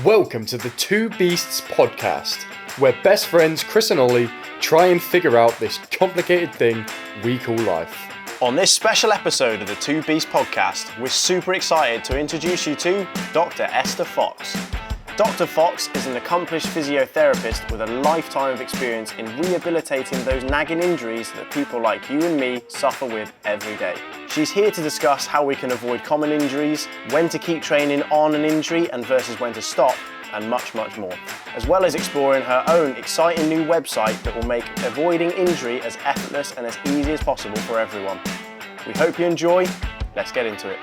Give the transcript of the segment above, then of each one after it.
Welcome to the Two Beasts podcast, where best friends Chris and Ollie try and figure out this complicated thing we call life. On this special episode of the Two Beasts podcast, we're super excited to introduce you to Dr Esther Fox. Dr Fox is an accomplished physiotherapist with a lifetime of experience in rehabilitating those nagging injuries that people like you and me suffer with every day. She's here to discuss how we can avoid common injuries, when to keep training on an injury and versus when to stop, and much, much more, as well as exploring her own exciting new website that will make avoiding injury as effortless and as easy as possible for everyone. We hope you enjoy. Let's get into it.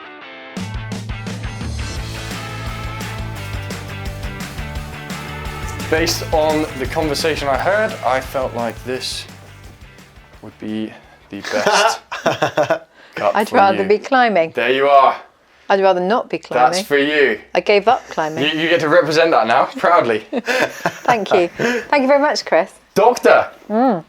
Based on the conversation I heard, I felt like this would be the best cut I'd for rather you. be climbing. There you are. I'd rather not be climbing. That's for you. I gave up climbing. You get to represent that now, proudly. Thank you. Thank you very much, Chris. Doctor,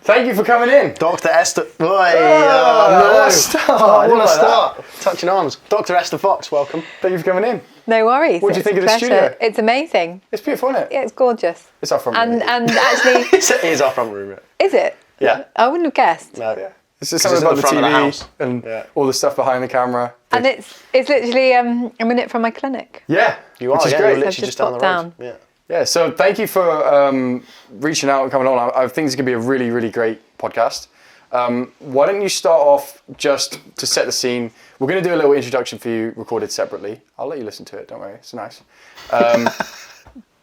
thank you for coming in. Dr Esther... What a start. What a start. Touching arms. Dr Esther Fox, welcome. Thank you for coming in. No worries. What do you think of the It's a studio? pleasure. It's amazing. It's beautiful, isn't it? Yeah, it's gorgeous. It's our front And room. and actually, It is our front room. is it? Yeah. I wouldn't have guessed. No. Yeah. It's just 'Cause something it's at about the the front of TV the house. and all the stuff behind the camera. And it's literally a minute from my clinic. Yeah, You are, which is yeah, great. you're literally So just down the popped road. down. Yeah. Yeah, so thank you for reaching out and coming on. I think it's going to be a really, really great podcast. Why don't you start off just to set the scene? We're going to do a little introduction for you recorded separately. I'll let you listen to it, don't worry, it's nice.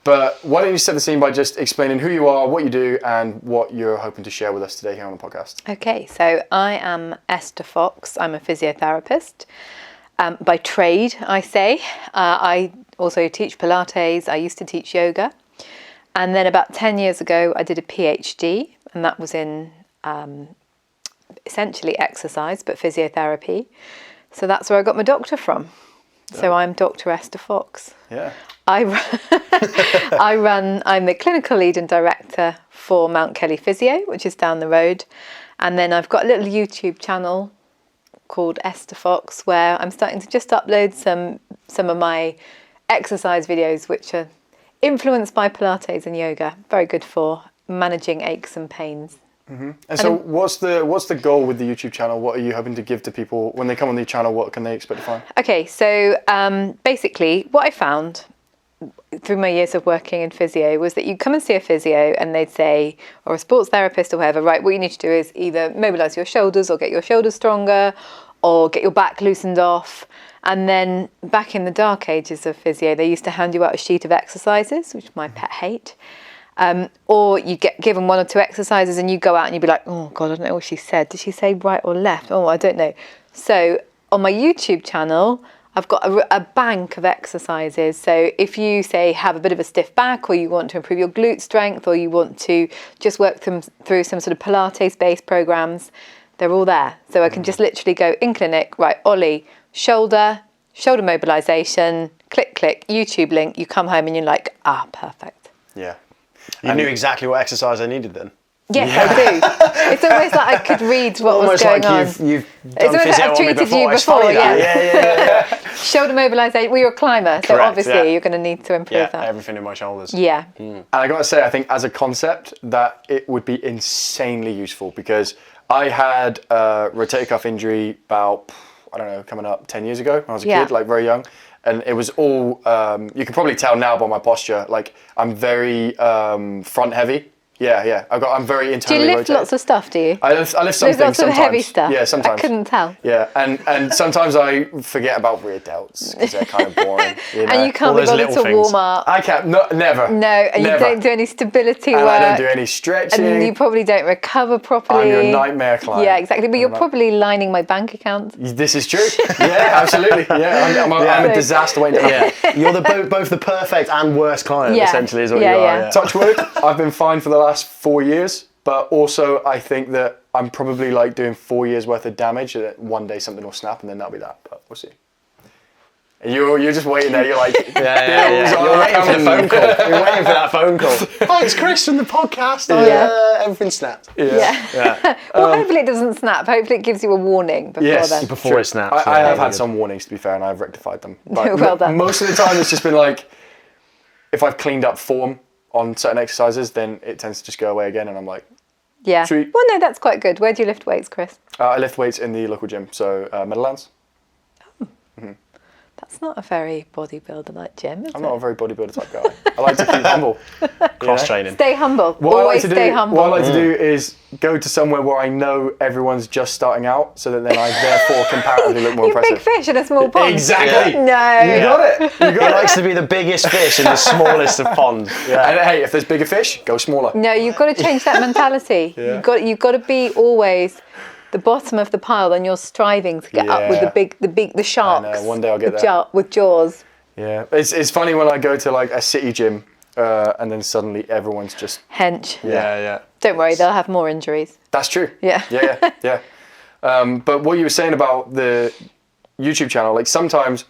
But why don't you set the scene by just explaining who you are, what you do, and what you're hoping to share with us today here on the podcast. Okay, so I am Esther Fox. I'm a physiotherapist. By trade, I say. I also teach Pilates. I used to teach yoga. And then about 10 years ago, I did a PhD, and that was in essentially exercise, but physiotherapy. So that's where I got my doctor from. So I'm Dr Esther Fox. Yeah. I'm the clinical lead and director for Mount Kelly Physio, which is down the road. And then I've got a little YouTube channel called Esther Fox, where I'm starting to just upload some of my exercise videos, which are influenced by Pilates and yoga. Very good for managing aches and pains. And so what's the goal with the YouTube channel? What are you hoping to give to people when they come on the channel? What can they expect to find? Okay, so basically what I found through my years of working in physio was that you come and see a physio and they'd say, or a sports therapist or whatever, right, what you need to do is either mobilise your shoulders or get your shoulders stronger or get your back loosened off. And then back in the dark ages of physio, they used to hand you out a sheet of exercises, which my pet hate. Or you get given one or two exercises and you go out and you'd be like, oh God, I don't know what she said. Did she say right or left? Oh, I don't know. So on my YouTube channel, I've got a bank of exercises. So if you say have a bit of a stiff back, or you want to improve your glute strength, or you want to just work through some sort of Pilates-based programs, they're all there. So I can just literally go in clinic, right, Ollie, shoulder mobilization, click, click, YouTube link. You come home and you're like, perfect. Yeah. You knew exactly what exercise I needed then. Yes, I do. It's almost like I could read what was going on. Almost like you've It's done almost like physio I've on me treated before. you It's before, funny that. yeah. Shoulder mobilisation. Well, you're a climber, so Correct, obviously yeah. you're going to need to improve Yeah, that. everything in my shoulders. Yeah. And I got to say, I think as a concept that it would be insanely useful, because I had a rotator cuff injury about, I don't know, coming up 10 years ago when I was a kid, like very young. And it was all, you can probably tell now by my posture, like I'm very front heavy. Yeah. I'm very internally Do you lift rotated. lots of stuff, do you? I lift some Lift things lots of sometimes. heavy stuff? Yeah, sometimes. I couldn't tell. Yeah, and sometimes I forget about rear delts because they're kind of boring. You know? And you can't All be those bothered little to things. warm up. I can't, never. No, and never. you don't do any stability And work. I don't do any stretching. And you probably don't recover properly. I'm your nightmare client. Yeah, exactly. But you're probably lining my bank account. This is true. Yeah, absolutely. Yeah, I'm a disaster waiting to happen. Yeah. You're both the perfect and worst client, Yeah. essentially, is what Yeah, you are. yeah. Yeah. Touch wood, I've been fine for the last 4 years, but also I think that I'm probably like doing 4 years worth of damage, and that one day something will snap and then that'll be that, but we'll see. You're just waiting there, you're like, Yeah. You're waiting for the phone call. You're waiting for that phone call. Hi, it's Chris from the podcast. Everything snapped. Yeah. Well, hopefully it doesn't snap. Hopefully it gies you a warning before then. Before it snaps. I have had some warnings, to be fair, and I've rectified them. But Well done. most of the time it's just been like, if I've cleaned up form on certain exercises, then it tends to just go away again, and I'm like, Yeah. sweet. Well, no, that's quite good. Where do you lift weights, Chris? I lift weights in the local gym, so Meadowlands. That's not a very bodybuilder-like gym, is I'm it? not a very bodybuilder type guy. I like to keep humble. Cross training. Stay humble. What Always stay humble. What I like to do is go to somewhere where I know everyone's just starting out, so that then I therefore comparatively look more You're a big impressive. fish in a small pond. Exactly. No. You got it. You He got it. likes to be the biggest fish in the smallest of ponds. Yeah. And hey, if there's bigger fish, go smaller. No, you've got to change that mentality. Yeah. You've got to be always the bottom of the pile, and you're striving to get up with the sharks. I know, one day I'll get there. With jaws. Yeah, it's funny when I go to like a city gym, and then suddenly everyone's just. Hench. Yeah. Don't worry, they'll have more injuries. That's true. Yeah. Yeah. But what you were saying about the YouTube channel, like sometimes,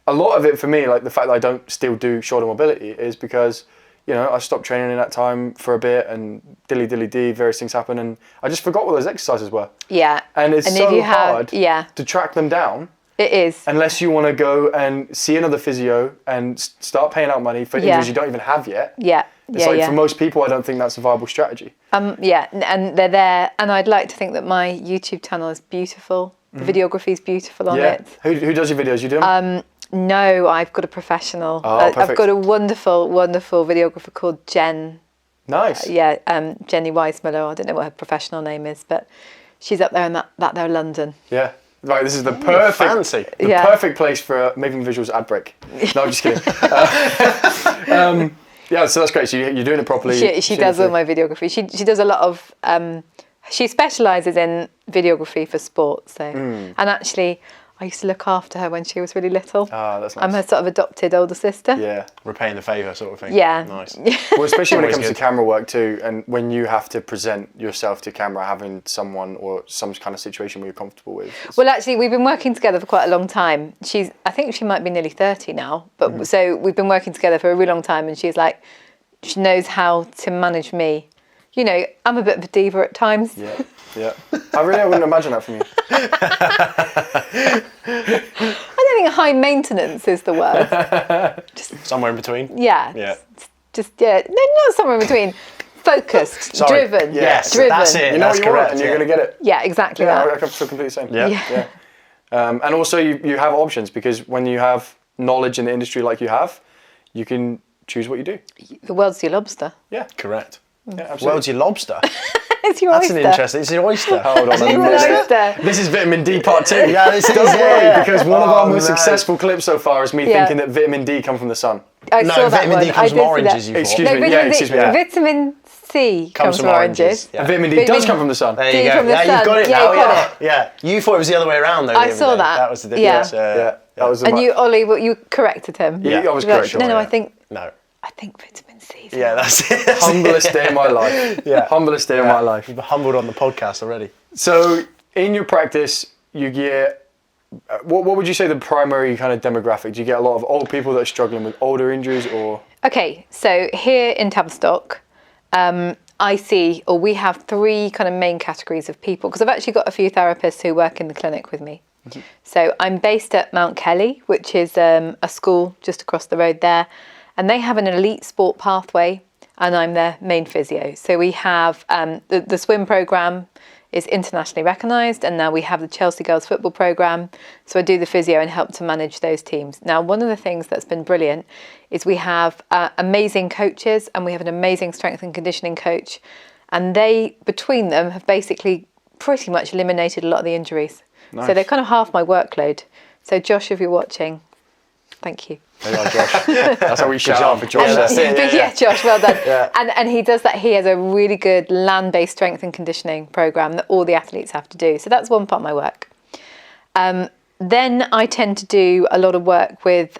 a lot of it for me, like the fact that I don't still do shoulder mobility, is because I stopped training in that time for a bit, and dilly, various things happen, and I just forgot what those exercises were. Yeah. And it's so hard to track them down. It is. Unless you want to go and see another physio and start paying out money for injuries you don't even have yet. Yeah. It's for most people, I don't think that's a viable strategy. Yeah, and they're there, and I'd like to think that my YouTube channel is beautiful. The videography is beautiful on it. Who does your videos? You do them? No, I've got a professional. Oh, I've got a wonderful videographer called Jen. Nice. Jenny Weissmuller. I don't know what her professional name is, but she's up there in that there London. Yeah. Right, this is the perfect place for a Making Visuals ad break. No, I'm just kidding. Yeah, so that's great. So you're doing it properly. She does all my videography. She does a lot of. She specialises in videography for sport. So, and actually, I used to look after her when she was really little. Ah, that's nice. I'm her sort of adopted older sister. Yeah. Repaying the favour sort of thing. Yeah. Nice. Well, especially when it comes Always to camera work too, and when you have to present yourself to camera, having someone or some kind of situation where you're comfortable with. Well, actually, we've been working together for quite a long time. I think she might be nearly 30 now, but so we've been working together for a really long time, and she knows how to manage me. I'm a bit of a diva at times. Yeah. I wouldn't imagine that from you. I don't think high maintenance is the word. Somewhere in between. Yeah. Yeah. No, not somewhere in between. Focused, driven. Yes, driven. that's it. You know That's what you correct. want, and you're going to get it. Yeah, exactly Yeah, that. I feel completely the same. Yeah. And also you have options, because when you have knowledge in the industry like you have, you can choose what you do. The world's your lobster. Yeah. Correct. Yeah, absolutely. World's your lobster. It's your That's oyster. an interesting. It's your oyster. Hold on. It's an oyster. This is vitamin D part 2. Yeah, this is. Don't worry, because one of our most no. successful clips so far is me thinking that vitamin D comes from the sun. I No, saw that vitamin one. D I comes did from see oranges. that. You Excuse thought. me. Yeah, excuse me. Yeah. Vitamin C comes from oranges. Yeah. And vitamin D Vitamin- does come from the sun. There D you go. from the Yeah, sun. you've got it Yeah, now. you got Yeah. You thought it was the other way around, though. I the other saw day. that. That was the Yeah. difference. Yeah, that was the And you, Ollie, you corrected him. Yeah, I was You're correct. Like, no, yeah. I think No. vitamin C. Yeah, that's it. humblest day of my life. Yeah. Humblest day of my life. You've been humbled on the podcast already. So in your practice, you get, what would you say the primary kind of demographic? Do you get a lot of old people that are struggling with older injuries, or? Okay, so here in Tavistock, we have 3 kind of main categories of people, because I've actually got a few therapists who work in the clinic with me. Mm-hmm. So I'm based at Mount Kelly, which is a school just across the road there, and they have an elite sport pathway, and I'm their main physio. So we have the swim programme is internationally recognised, and now we have the Chelsea Girls football programme. So I do the physio and help to manage those teams. Now, one of the things that's been brilliant is we have amazing coaches, and we have an amazing strength and conditioning coach, and they, between them, have basically pretty much eliminated a lot of the injuries. Nice. So they're kind of half my workload. So Josh, if you're watching, thank you. There you are, Josh. That's how we shout out for Josh. Yeah, that's it. But yeah, Josh, well done. Yeah. And he does that. He has a really good land-based strength and conditioning program that all the athletes have to do. So that's one part of my work. Then I tend to do a lot of work with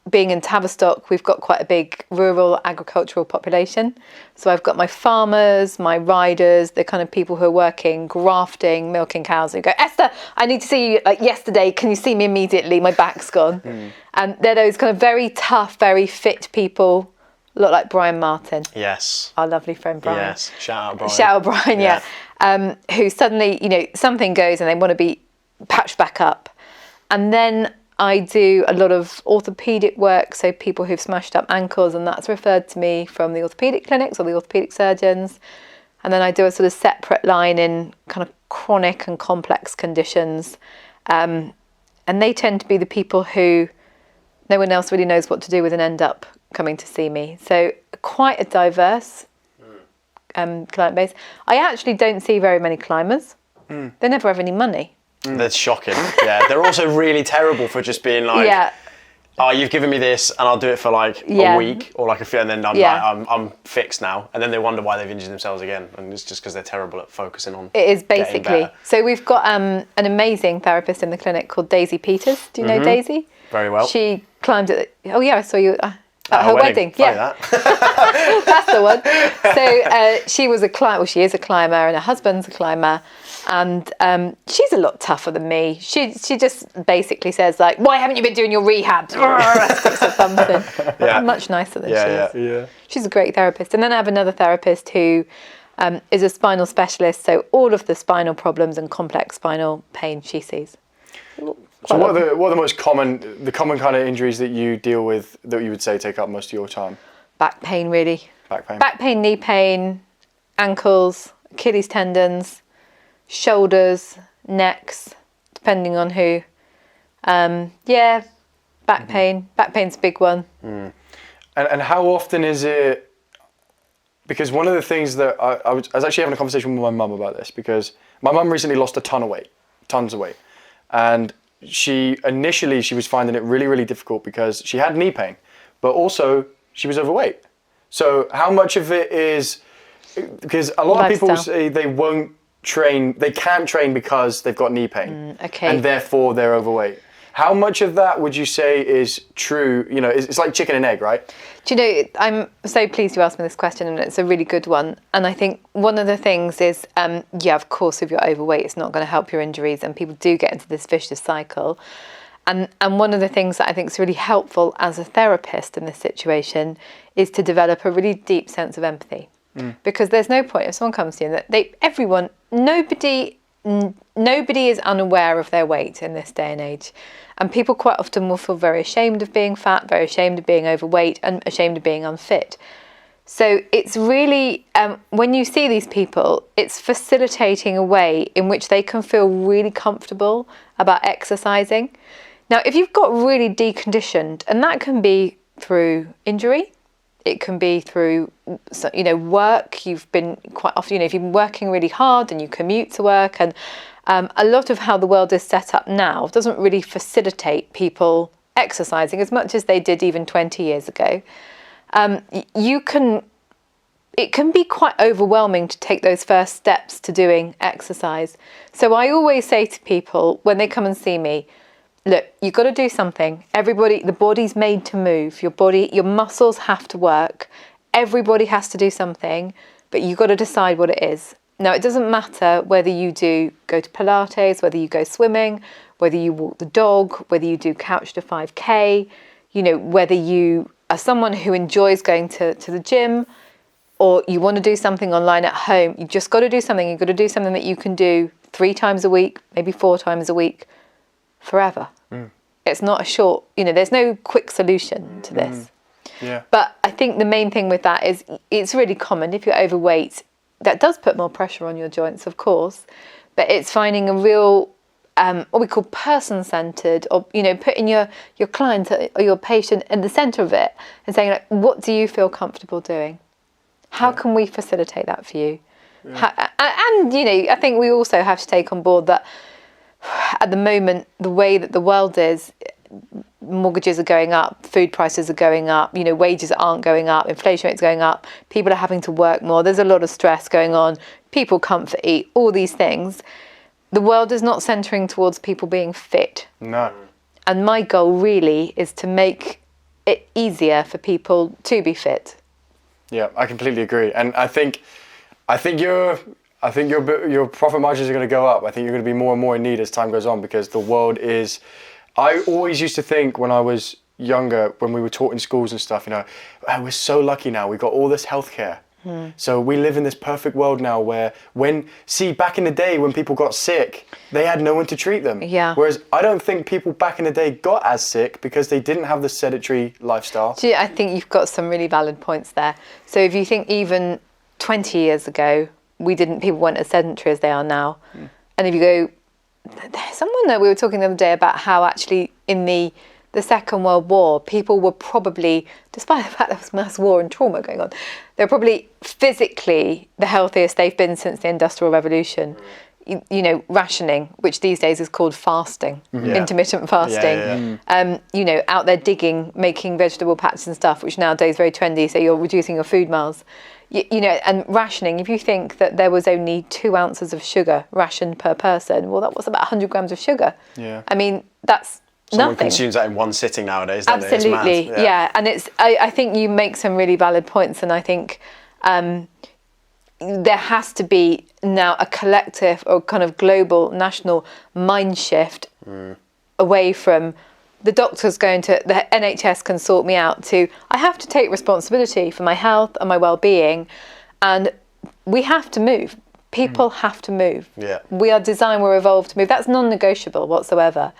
being in Tavistock. We've got quite a big rural agricultural population. So I've got my farmers, my riders, the kind of people who are working, grafting, milking cows, who go, Esther, I need to see you like yesterday. Can you see me immediately? My back's gone. And they're those kind of very tough, very fit people, look like Brian Martin. Yes. Our lovely friend Brian. Yes. Shout out Brian. Shout out Brian, yeah. Who suddenly, something goes and they want to be patched back up. And then I do a lot of orthopedic work, so people who've smashed up ankles, and that's referred to me from the orthopedic clinics or the orthopedic surgeons. And then I do a sort of separate line in kind of chronic and complex conditions. And they tend to be the people who no one else really knows what to do with and end up coming to see me. So quite a diverse client base. I actually don't see very many climbers. They never have any money. That's shocking. Yeah, they're also really terrible for just being like, oh, you've given me this and I'll do it for like a week or like a few, and then I'm fixed now. And then they wonder why they've injured themselves again. And it's just because they're terrible at focusing on it is basically. So we've got an amazing therapist in the clinic called Daisy Peters. Do you know Daisy? Very well. She climbed at, I saw you at her wedding. Yeah. That's the one. So she was a climber, she is a climber, and her husband's a climber. And she's a lot tougher than me. She just basically says like, why haven't you been doing your rehabs? I'm much nicer than she is. Yeah. She's a great therapist. And then I have another therapist who is a spinal specialist. So all of the spinal problems and complex spinal pain she sees. So what are the most common kind of injuries that you deal with that you would say take up most of your time? Back pain, really. Back pain, knee pain, ankles, Achilles tendons, shoulders, necks, depending on who. Back pain. Back pain's a big one. And how often is it? Because one of the things that I was actually having a conversation with my mum about this, because my mum recently lost tons of weight, and she was finding it really, really difficult because she had knee pain, but also she was overweight. So how much of it is, because a lot of people say they can't train because they've got knee pain, and therefore they're overweight. How much of that would you say is true? You know, it's like chicken and egg, right? Do you know, I'm so pleased you asked me this question, and it's a really good one. And I think one of the things is, of course, if you're overweight, it's not going to help your injuries, and people do get into this vicious cycle. And one of the things that I think is really helpful as a therapist in this situation is to develop a really deep sense of empathy. Because there's no point if someone comes to you and nobody is unaware of their weight in this day and age, and people quite often will feel very ashamed of being fat, very ashamed of being overweight, and ashamed of being unfit. So it's really when you see these people, it's facilitating a way in which they can feel really comfortable about exercising. Now, if you've got really deconditioned, and that can be through injury, it can be through, work. You've been quite often, if you've been working really hard and you commute to work, and a lot of how the world is set up now doesn't really facilitate people exercising as much as they did even 20 years ago. It can be quite overwhelming to take those first steps to doing exercise. So I always say to people when they come and see me, look, you've got to do something. The body's made to move. Your muscles have to work. Everybody has to do something, but you've got to decide what it is. Now, it doesn't matter whether you go to Pilates, whether you go swimming, whether you walk the dog, whether you do couch to 5K, whether you are someone who enjoys going to the gym, or you want to do something online at home. You've just got to do something. You've got to do something that you can do 3 times a week, maybe 4 times a week, forever. It's not a short, there's no quick solution to this. Yeah. But I think the main thing with that is it's really common. If you're overweight, that does put more pressure on your joints, of course, but it's finding a real, what we call person-centered, or, putting your client or your patient in the center of it and saying, like, what do you feel comfortable doing? How can we facilitate that for you? Yeah. I think we also have to take on board that at the moment, the way that the world is, mortgages are going up, food prices are going up, wages aren't going up, inflation rate's going up, people are having to work more, there's a lot of stress going on, people comfort eat, all these things. The world is not centering towards people being fit. No. And my goal really is to make it easier for people to be fit. Yeah, I completely agree. And I think your profit margins are going to go up. I think you're going to be more and more in need as time goes on, because the world is... I always used to think when I was younger, when we were taught in schools and stuff, we're so lucky now. We've got all this healthcare. So we live in this perfect world now where back in the day when people got sick, they had no one to treat them. Yeah. Whereas I don't think people back in the day got as sick because they didn't have the sedentary lifestyle. I think you've got some really valid points there. So if you think even 20 years ago, people weren't as sedentary as they are now. And if you go, we were talking the other day about how actually in the Second World War, people were probably, despite the fact there was mass war and trauma going on, they're probably physically the healthiest they've been since the Industrial Revolution. Rationing, which these days is called fasting, intermittent fasting. Out there digging, making vegetable patches and stuff, which nowadays is very trendy. So you're reducing your food miles. And rationing. If you think that there was only 2 ounces of sugar rationed per person, well, that was about 100 grams of sugar. Yeah. I mean, that's Someone nothing. consumes that in one sitting nowadays, don't Absolutely, they? It's mad. And I think you make some really valid points, and I think there has to be now a collective or kind of global national mind shift away from the doctors going to the NHS can sort me out to I have to take responsibility for my health and my well-being, and we have to move. People have to move. Yeah. We are designed, we're evolved to move. That's non-negotiable whatsoever.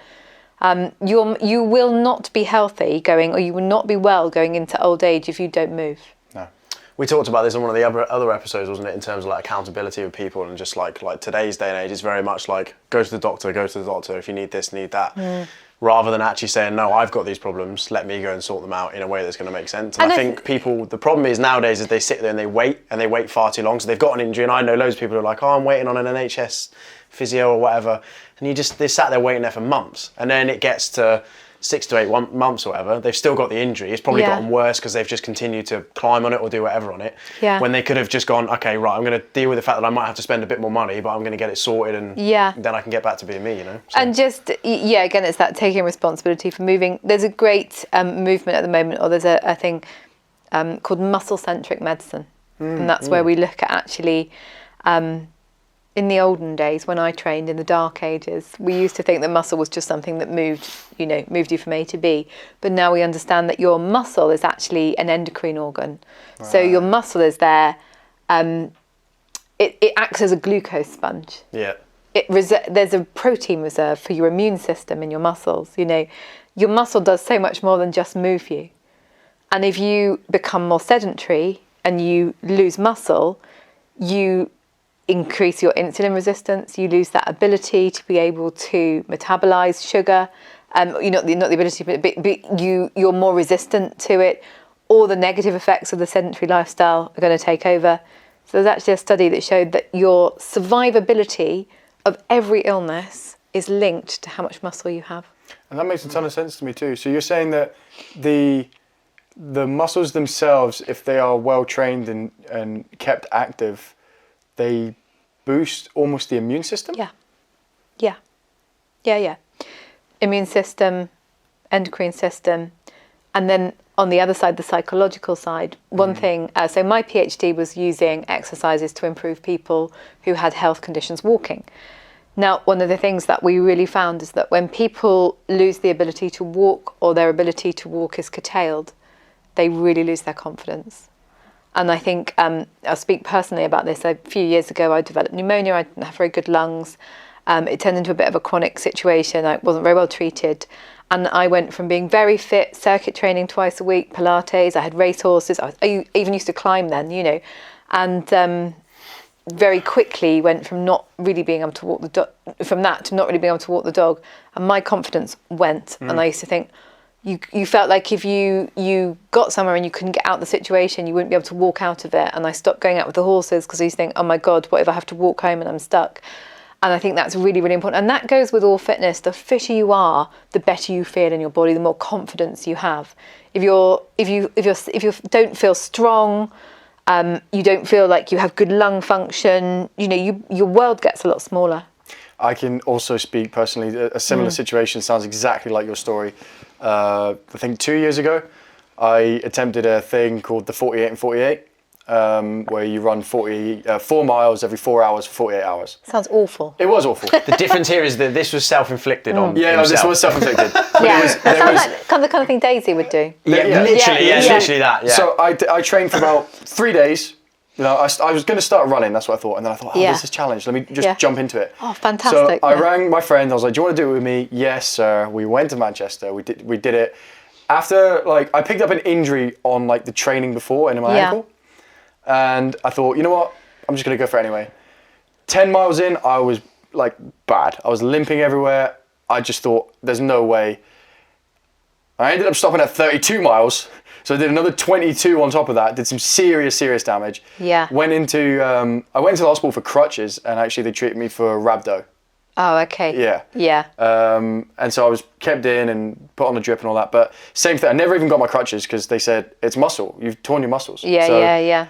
You will not be healthy or you will not be well going into old age if you don't move. No. We talked about this on one of the other episodes, wasn't it, in terms of like accountability with people, and just like today's day and age is very much like go to the doctor if you need this, need that. Rather than actually saying, no, I've got these problems, let me go and sort them out in a way that's going to make sense. And I think the problem is nowadays is they sit there and they wait far too long. So they've got an injury, and I know loads of people who are like, oh, I'm waiting on an NHS physio or whatever. And they sat there waiting there for months. And then it gets to 6 to 8 months or whatever, they've still got the injury. It's probably gotten worse because they've just continued to climb on it or do whatever on it. Yeah. When they could have just gone, okay, right, I'm going to deal with the fact that I might have to spend a bit more money, but I'm going to get it sorted and then I can get back to being me, So. And just, again, it's that taking responsibility for moving. There's a great movement at the moment, or there's a thing called muscle-centric medicine. And that's where we look at actually... in the olden days, when I trained in the dark ages, we used to think that muscle was just something that moved you from A to B. But now we understand that your muscle is actually an endocrine organ. Wow. So your muscle is there. It acts as a glucose sponge. Yeah. There's a protein reserve for your immune system in your muscles. Your muscle does so much more than just move you. And if you become more sedentary and you lose muscle, you increase your insulin resistance, you lose that ability to be able to metabolize sugar, not the ability, but you're more resistant to it. All the negative effects of the sedentary lifestyle are going to take over. So there's actually a study that showed that your survivability of every illness is linked to how much muscle you have. And that makes a ton of sense to me too. So you're saying that the muscles themselves, if they are well trained and kept active, they boost almost the immune system? Yeah. Immune system, endocrine system, and then on the other side, the psychological side. One thing, so my PhD was using exercises to improve people who had health conditions walking. Now, one of the things that we really found is that when people lose the ability to walk, or their ability to walk is curtailed, they really lose their confidence. And I think, I'll speak personally about this. A few years ago, I developed pneumonia. I didn't have very good lungs. It turned into a bit of a chronic situation. I wasn't very well treated. And I went from being very fit, circuit training twice a week, Pilates. I had racehorses. I even used to climb then, And very quickly went from not really being able to walk the dog, from that to not really being able to walk the dog. And my confidence went. And I used to think, you felt like if you got somewhere and you couldn't get out of the situation, you wouldn't be able to walk out of it. And I stopped going out with the horses because I used to think, oh my God, what if I have to walk home and I'm stuck? And I think that's really, really important. And that goes with all fitness. The fitter you are, the better you feel in your body, the more confidence you have. If you don't feel strong, you don't feel like you have good lung function, your world gets a lot smaller. I can also speak personally. A similar situation sounds exactly like your story. I think 2 years ago, I attempted a thing called the 48 and 48, where you run 4 miles every 4 hours for 48 hours. Sounds awful. It was awful. The difference here is that this was self-inflicted on Yeah, himself. this was self-inflicted. That sounds like the kind of thing Daisy would do. Literally that. Yeah. So I trained for about 3 days. I was going to start running, that's what I thought. And then I thought, this is a challenge. Let me just jump into it. Oh, fantastic. So I rang my friend. I was like, do you want to do it with me? Yes, sir. We went to Manchester. We did it. After, like, I picked up an injury on, like, the training before in my ankle. And I thought, you know what? I'm just going to go for it anyway. 10 miles in, I was, like, bad. I was limping everywhere. I just thought, there's no way. I ended up stopping at 32 miles. So I did another 22 on top of that, did some serious damage. Yeah. I went into the hospital for crutches, and actually they treated me for rhabdo. Oh, okay. Yeah. Yeah. And so I was kept in and put on a drip and all that. But same thing, I never even got my crutches because they said, it's muscle, you've torn your muscles. Yeah.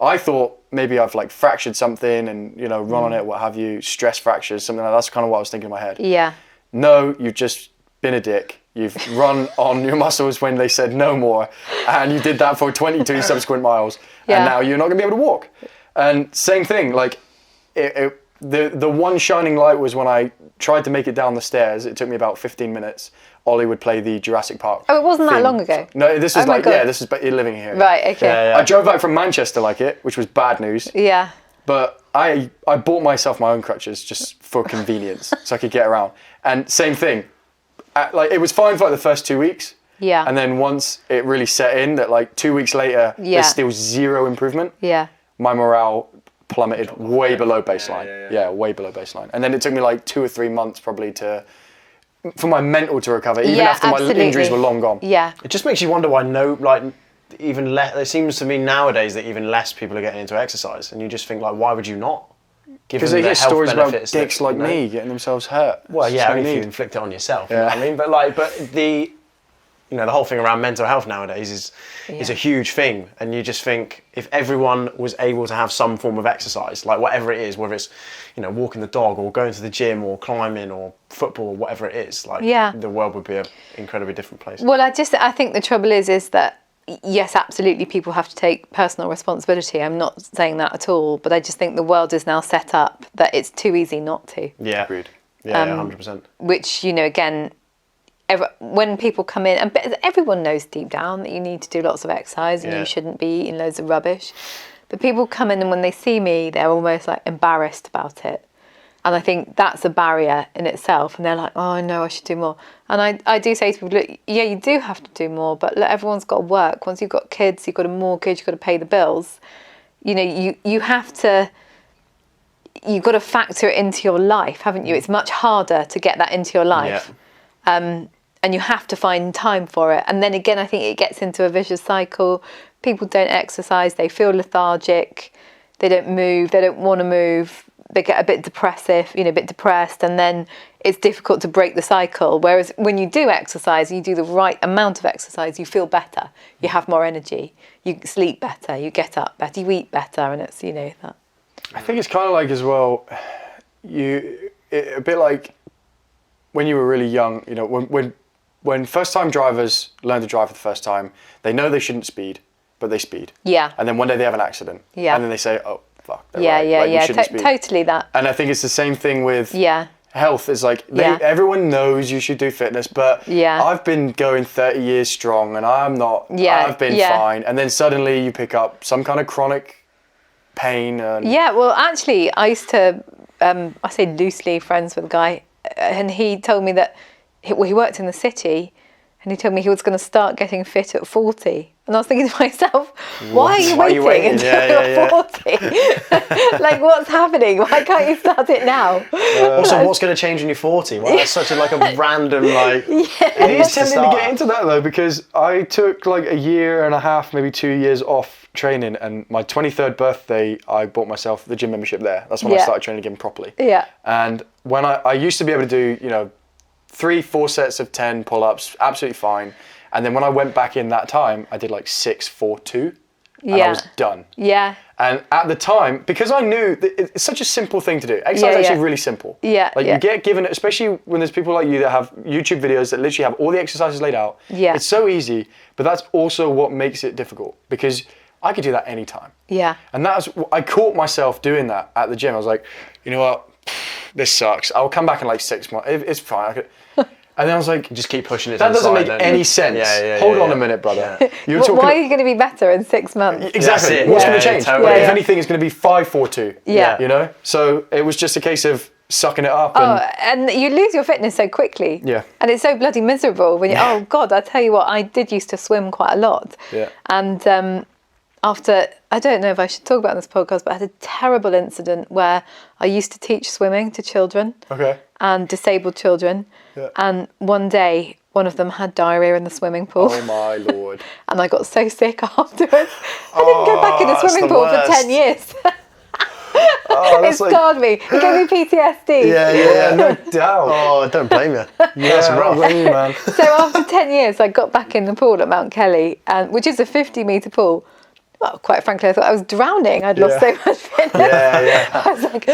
I thought maybe I've like fractured something and, you know, run on it, what have you, stress fractures, something like that. That's kind of what I was thinking in my head. Yeah. No, you've just been a dick. You've run on your muscles when they said no more, and you did that for 22 subsequent miles, and now you're not going to be able to walk. And same thing, like, the one shining light was when I tried to make it down the stairs. It took me about 15 minutes. Ollie would play the Jurassic Park. Oh, it wasn't theme. That long ago? No, this was this is you're living here. Right, okay. Yeah. I drove back from Manchester like it, which was bad news. Yeah. But I bought myself my own crutches just for convenience, so I could get around. And same thing. Like, it was fine for like the first 2 weeks. Yeah. And then once it really set in, that like 2 weeks later, there's still zero improvement. Yeah. My morale plummeted way below baseline. Yeah, way below baseline. And then it took me like 2 or 3 months probably for my mental to recover, even after my injuries were long gone. Yeah. It just makes you wonder why even less. It seems to me nowadays that even less people are getting into exercise, and you just think like, why would you not? Because they hear stories about dicks like me getting themselves hurt. Well, yeah, if you inflict it on yourself. You know what I mean? But the whole thing around mental health nowadays is a huge thing, and you just think if everyone was able to have some form of exercise, like whatever it is, whether it's, you know, walking the dog or going to the gym or climbing or football or whatever it is, like the world would be an incredibly different place. Well, I think the trouble is that yes, absolutely, people have to take personal responsibility. I'm not saying that at all, but I just think the world is now set up that it's too easy not to. Yeah, agreed. Yeah, 100%. Which, you know, again, when people come in, and everyone knows deep down that you need to do lots of exercise and you shouldn't be eating loads of rubbish. But people come in and when they see me, they're almost like embarrassed about it. And I think that's a barrier in itself. And they're like, oh, no, I should do more. And I do say to people, look, yeah, you do have to do more. But look, everyone's got to work. Once you've got kids, you've got a mortgage, you've got to pay the bills. You know, you've got to factor it into your life, haven't you? It's much harder to get that into your life. Yeah. And you have to find time for it. And then again, I think it gets into a vicious cycle. People don't exercise. They feel lethargic. They don't move. They don't want to move. They get a bit depressed, and then it's difficult to break the cycle. Whereas when you do exercise, you do the right amount of exercise, you feel better, you have more energy, you sleep better, you get up better, you eat better, and it's, you know, that. I think it's kind of like as well, a bit like when you were really young, you know, when first-time drivers learn to drive for the first time, they know they shouldn't speed, but they speed. Yeah. And then one day they have an accident. Yeah. And then they say, oh, fuck. Totally that. And I think it's the same thing with health. It's like everyone knows you should do fitness, but I've been going 30 years strong and I'm not. I've been fine. And then suddenly you pick up some kind of chronic pain. Yeah, well, actually, I used to, I say loosely friends with a guy, and he told me that he worked in the city, and he told me he was going to start getting fit at 40. And I was thinking to myself, why are you waiting until you're 40? Like, what's happening? Why can't you start it now? Also, what's going to change when you're 40? Well, that's such a random, like... It is tempting to get into that, though, because I took, like, a year and a half, maybe 2 years off training, and my 23rd birthday, I bought myself the gym membership there. That's when I started training again properly. Yeah. And when I used to be able to do, you know, 3-4 sets of 10 pull-ups, absolutely fine. And then when I went back in that time, I did like 6-4-2, and I was done. Yeah. And at the time, because I knew that it's such a simple thing to do. Exercise is actually really simple. Yeah. Like you get given it, especially when there's people like you that have YouTube videos that literally have all the exercises laid out. Yeah. It's so easy, but that's also what makes it difficult, because I could do that anytime. Yeah. And I caught myself doing that at the gym. I was like, you know what? This sucks. I'll come back in like 6 months. It's fine. And then I was like, Just keep pushing it. that to the doesn't side, make don't any you? sense. Yeah, Hold on a minute, brother. You're Why are talking. you going to be better in 6 months? Exactly. That's it. What's Yeah, going to change? totally. If Yeah. anything, it's going to be 5-4-2. Yeah. You know. So it was just a case of sucking it up. Oh, And and you lose your fitness so quickly. Yeah. And it's so bloody miserable when you, oh God, I tell you what, I did used to swim quite a lot. Yeah. And after, I don't know if I should talk about it on this podcast, but I had a terrible incident where I used to teach swimming to children Okay. and disabled children. Yeah. And one day, one of them had diarrhea in the swimming pool. Oh my lord. And I got so sick afterwards. I didn't go back in the that's swimming the pool for worst. 10 years. Oh, It that's like. scarred me. It gave me PTSD. Yeah, no doubt. Oh, don't blame you. That's rough, man. So after 10 years, I got back in the pool at Mount Kelly, which is a 50-metre pool. Well, quite frankly, I thought I was drowning. I'd lost so much fitness. Yeah. I was like,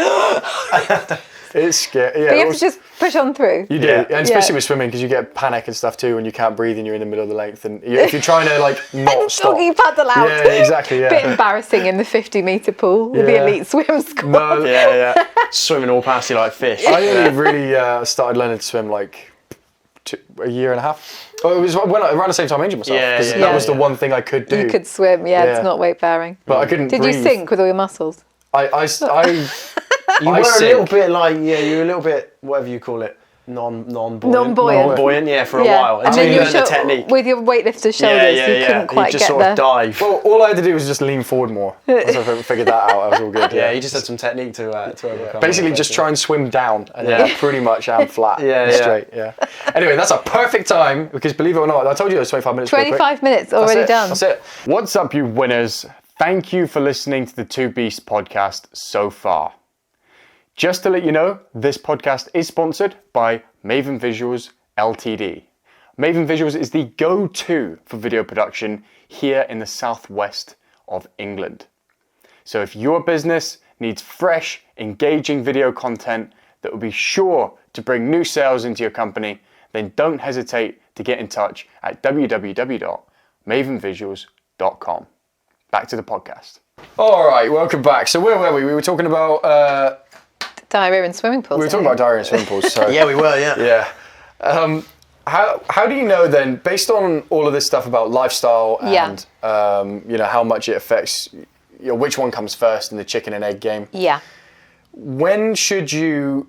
It's scary. Yeah. but you it have was- to just push on through. You do, Yeah. and especially Yeah. with swimming, because you get panic and stuff too when you can't breathe and you're in the middle of the length, and if you're trying to like not stop. Doggy paddle out. Yeah, exactly. Bit Yeah. embarrassing in the 50-metre pool with the Yeah. elite swim squad. No, Yeah. Swimming all past you like fish. I only really started learning to swim like a year and a half. Oh, it was when around the same time I injured myself. Yeah, 'cause yeah, that was yeah. the one thing I could do. You could swim, yeah, Yeah. it's not weight bearing. but I couldn't. Did breathe. you sink with all your muscles? I You I were a little sink. bit like, you were a little bit, whatever you call it, non-buoyant. Non-buoyant. Non-buoyant, yeah, for a Yeah. while. And Until then you you learned the technique. with your weightlifter's shoulders, you couldn't quite You just get sort there. of dive. Well, all I had to do was just lean forward more. Once I figured that out, I was all good. Yeah, you just had some technique to overcome. Basically, it, just try and swim down, and then Yeah. I pretty much am flat, Yeah, and yeah. straight. Yeah. Anyway, that's a perfect time because believe it or not, I told you it was 25 minutes. real quick. 25 minutes already That's it. done. That's it. What's up, you winners? Thank you for listening to the Two Beasts podcast so far. Just to let you know, this podcast is sponsored by Maven Visuals Ltd. Maven Visuals is the go-to for video production here in the southwest of England. So if your business needs fresh, engaging video content that will be sure to bring new sales into your company, then don't hesitate to get in touch at www.mavenvisuals.com. Back to the podcast. All right, welcome back. So where were we? We were talking about Diarrhea in swimming pools. we were talking about diarrhea in swimming pools. So Yeah, we were, yeah. yeah. How do you know then, based on all of this stuff about lifestyle and how much it affects, which one comes first in the chicken and egg game? Yeah. When should you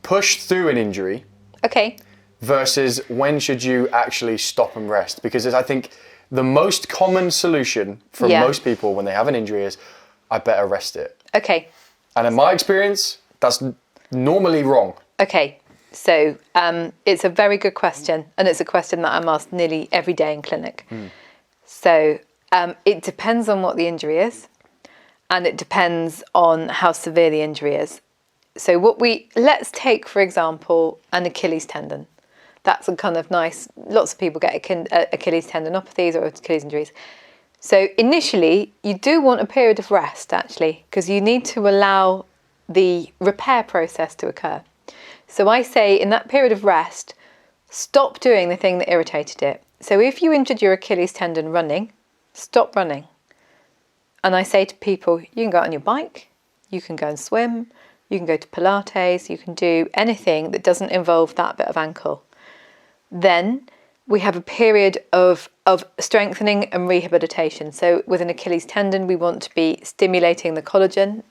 push through an injury Okay. versus when should you actually stop and rest? Because I think the most common solution for Yeah. most people when they have an injury is, I better rest it. Okay. And in my experience, that's normally wrong. Okay. So it's a very good question, and it's a question that I'm asked nearly every day in clinic. So it depends on what the injury is, and it depends on how severe the injury is. So let's take, for example, an Achilles tendon. That's a kind of nice, lots of people get Achilles tendinopathies or Achilles injuries. So initially, you do want a period of rest, actually, because you need to allow the repair process to occur. So I say in that period of rest, stop doing the thing that irritated it. So if you injured your Achilles tendon running, stop running. And I say to people, you can go out on your bike, you can go and swim, you can go to Pilates, you can do anything that doesn't involve that bit of ankle. Then we have a period of strengthening and rehabilitation. So with an Achilles tendon, we want to be stimulating the collagen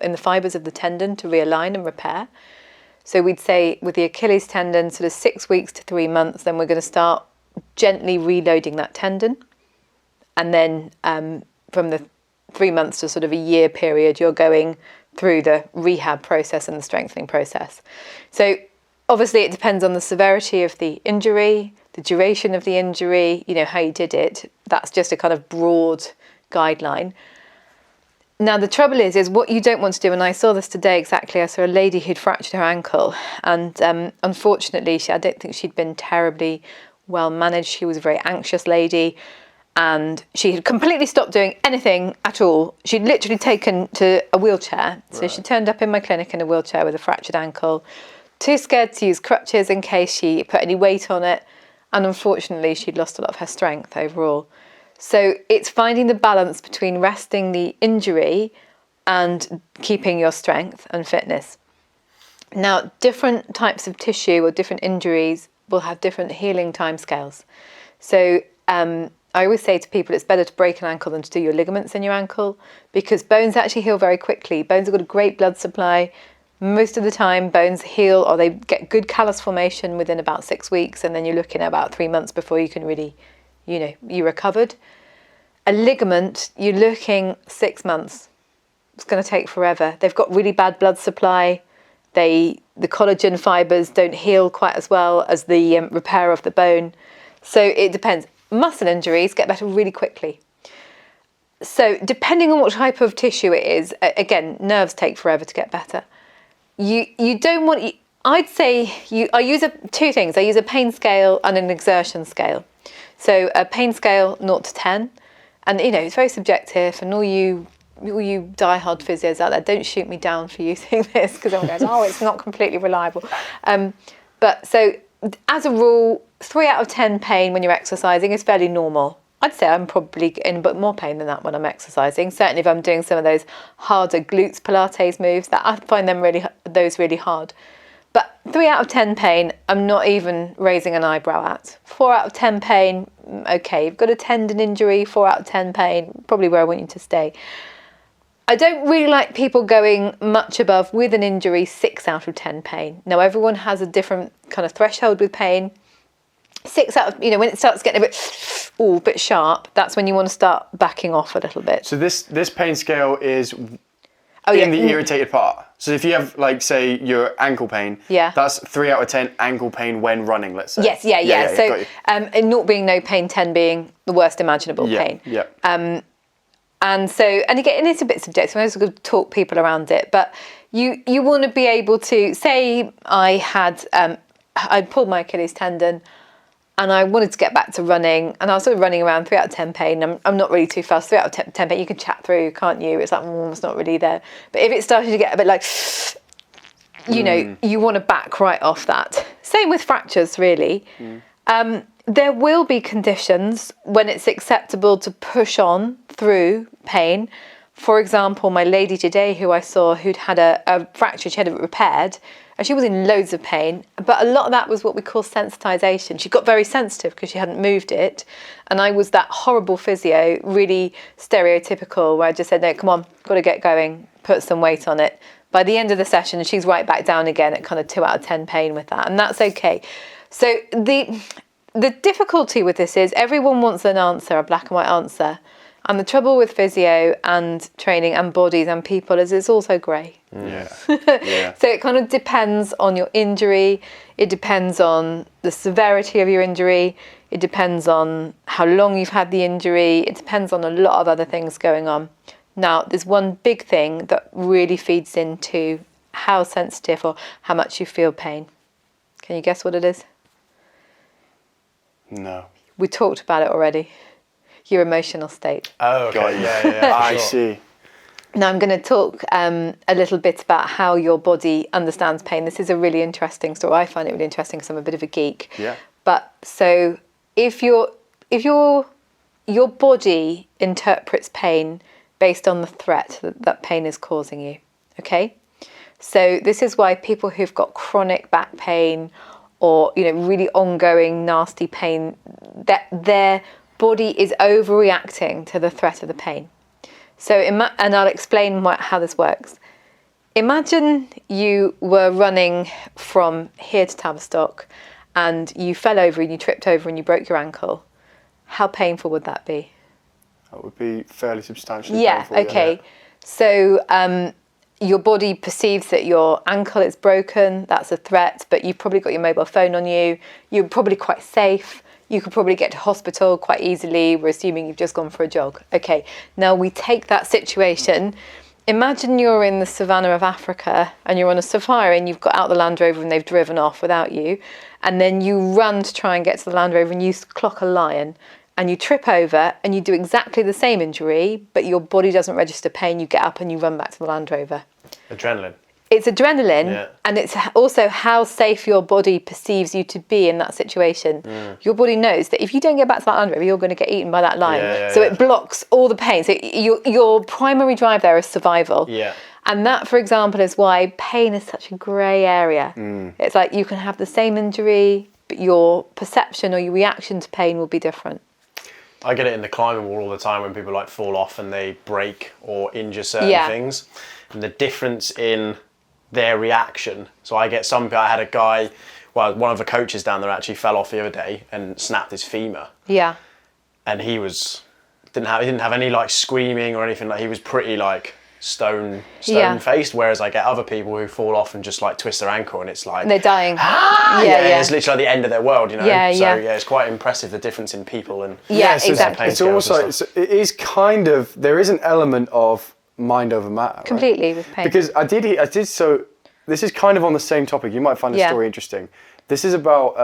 in the fibres of the tendon to realign and repair. So we'd say with the Achilles tendon, sort of 6 weeks to 3 months, then we're going to start gently reloading that tendon. And then from the 3 months to sort of a year period, you're going through the rehab process and the strengthening process. So obviously it depends on the severity of the injury, the duration of the injury, how you did it. That's just a kind of broad guideline. Now, the trouble is what you don't want to do, and I saw this today exactly. I saw a lady who'd fractured her ankle, and unfortunately, I don't think she'd been terribly well managed. She was a very anxious lady, and she had completely stopped doing anything at all. She'd literally taken to a wheelchair. So she turned up in my clinic in a wheelchair with a fractured ankle, too scared to use crutches in case she put any weight on it, and unfortunately, she'd lost a lot of her strength overall. So it's finding the balance between resting the injury and keeping your strength and fitness. Now, different types of tissue or different injuries will have different healing timescales. So I always say to people it's better to break an ankle than to do your ligaments in your ankle, because bones actually heal very quickly. Bones have got a great blood supply. Most of the time bones heal, or they get good callus formation within about 6 weeks, and then you're looking at about 3 months before you can really, you recovered. A ligament, you're looking 6 months. It's going to take forever. They've got really bad blood supply. The collagen fibres don't heal quite as well as the repair of the bone. So it depends. Muscle injuries get better really quickly. So depending on what type of tissue it is, again, nerves take forever to get better. You don't want, I'd say, I use two things. I use a pain scale and an exertion scale. So a pain scale 0 to 10, and it's very subjective, and all you die-hard physios out there, don't shoot me down for using this, because everyone goes, it's not completely reliable. But so as a rule, 3 out of 10 pain when you're exercising is fairly normal. I'd say I'm probably in a bit more pain than that when I'm exercising. Certainly if I'm doing some of those harder glutes Pilates moves, that I find them really hard. But 3 out of 10 pain, I'm not even raising an eyebrow at. 4 out of 10 pain, okay. You've got a tendon injury, 4 out of 10 pain, probably where I want you to stay. I don't really like people going much above, with an injury, 6 out of 10 pain. Now, everyone has a different kind of threshold with pain. 6 out of, when it starts getting a bit sharp, that's when you want to start backing off a little bit. So this pain scale is in the irritated part. So if you have, like, say, your ankle pain, that's 3 out of 10 ankle pain when running, let's say. Yes, yeah. So, and 0 being no pain, 10 being the worst imaginable pain. Yeah. And again, it's a bit subjective. I was going to talk people around it, but you want to be able to say, I pulled my Achilles tendon, and I wanted to get back to running, and I was sort of running around 3 out of 10 pain. I'm not really too fast. 3 out of 10 pain, you can chat through, can't you? It's like, it's not really there. But if it started to get a bit like, you want to back right off that. Same with fractures, really. There will be conditions when it's acceptable to push on through pain. For example, my lady today who I saw, who'd had a fracture, she had it repaired, and she was in loads of pain, but a lot of that was what we call sensitization. She got very sensitive because she hadn't moved it, and I was that horrible physio, really stereotypical, where I just said, no, come on, got to get going, put some weight on it. By the end of the session, she's right back down again at kind of 2 out of 10 pain with that, and that's okay. So the difficulty with this is everyone wants an answer, a black and white answer. And the trouble with physio and training and bodies and people is it's also grey. Yeah. So it kind of depends on your injury. It depends on the severity of your injury. It depends on how long you've had the injury. It depends on a lot of other things going on. Now, there's one big thing that really feeds into how sensitive or how much you feel pain. Can you guess what it is? No. We talked about it already. Your emotional state. Oh, okay. Yeah. I see. Now I'm going to talk a little bit about how your body understands pain. This is a really interesting story. I find it really interesting because I'm a bit of a geek. Yeah. But so if your body interprets pain based on the threat that pain is causing you, okay? So this is why people who've got chronic back pain or really ongoing nasty pain, that their body is overreacting to the threat of the pain. So, and I'll explain how this works. Imagine you were running from here to Tavistock and you fell over and you tripped over and you broke your ankle. How painful would that be? That would be fairly substantially painful. Okay. Yeah. So your body perceives that your ankle is broken, that's a threat, but you've probably got your mobile phone on you, you're probably quite safe. You could probably get to hospital quite easily. We're assuming you've just gone for a jog. Okay, now we take that situation. Imagine you're in the savannah of Africa and you're on a safari and you've got out the Land Rover and they've driven off without you. And then you run to try and get to the Land Rover and you clock a lion and you trip over and you do exactly the same injury, but your body doesn't register pain. You get up and you run back to the Land Rover. Adrenaline. It's adrenaline, and it's also how safe your body perceives you to be in that situation. Your body knows that if you don't get back to that Land Rover, you're going to get eaten by that lion. It blocks all the pain. So your primary drive there is survival. Yeah. And that, for example, is why pain is such a grey area. It's like you can have the same injury, but your perception or your reaction to pain will be different. I get it in the climbing wall all the time when people like fall off and they break or injure certain things, and the difference in their reaction. So I had a guy, well, one of the coaches down there actually fell off the other day and snapped his femur. Yeah. And he didn't have any like screaming or anything. Like, he was pretty like stone faced, whereas I get other people who fall off and just like twist their ankle and it's like they're dying. It's literally like the end of their world, you know. It's quite impressive, the difference in people. And exactly. It's almost like it is kind of, there is an element of mind over matter, completely, right? with pain. Because I did so this is kind of on the same topic. You might find the story interesting. This is about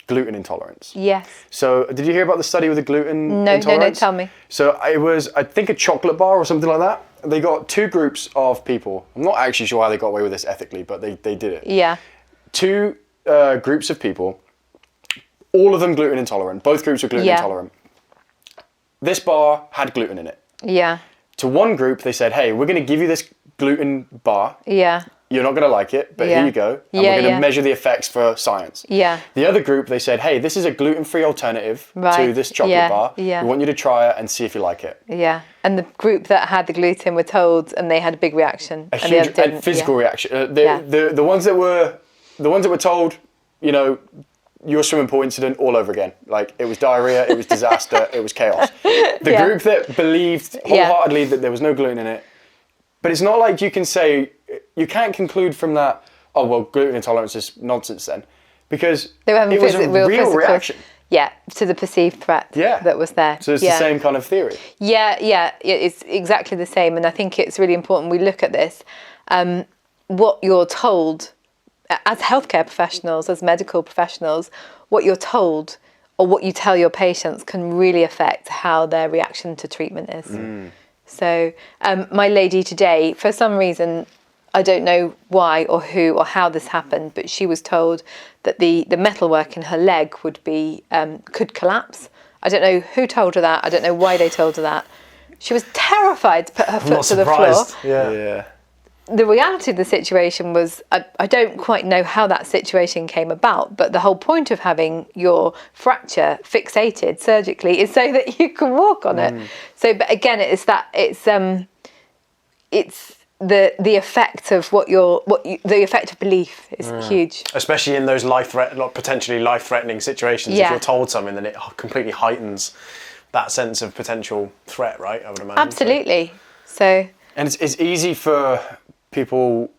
gluten intolerance. Yes. So, did you hear about the study with the gluten intolerance? No, tell me. So, it was, I think, a chocolate bar or something like that. They got 2 groups of people. I'm not actually sure how they got away with this ethically, but they did it. Yeah. 2 groups of people, all of them gluten intolerant. Both groups were gluten intolerant. This bar had gluten in it. Yeah. To one group, they said, hey, we're going to give you this gluten bar. Yeah. You're not going to like it, but here you go. And we're going to measure the effects for science. Yeah. The other group, they said, hey, this is a gluten-free alternative to this chocolate bar. Yeah. We want you to try it and see if you like it. Yeah. And the group that had the gluten were told, and they had a big reaction. A huge physical reaction. The ones that were told, you know, your swimming pool incident all over again. Like, it was diarrhea, it was disaster, it was chaos. The group that believed wholeheartedly that there was no gluten in it. But it's not like you can't conclude from that, oh, well, gluten intolerance is nonsense then. Because they were having it was a real reaction. Yeah, to the perceived threat that was there. So it's the same kind of theory. Yeah, it's exactly the same. And I think it's really important we look at this. What you're told, as healthcare professionals, as medical professionals, what you're told or what you tell your patients can really affect how their reaction to treatment is. So my lady today, for some reason, I don't know why or who or how this happened, but she was told that the metalwork in her leg could collapse. I don't know who told her that. I don't know why they told her that. She was terrified to put her foot to the floor. Yeah. The reality of the situation was, I don't quite know how that situation came about, but the whole point of having your fracture fixated surgically is so that you can walk on it. So, but again, it's the effect of the effect of belief is huge. Especially in those potentially life-threatening situations. If you're told something, then it completely heightens that sense of potential threat, right? I would imagine. Absolutely. So. And it's easy for people,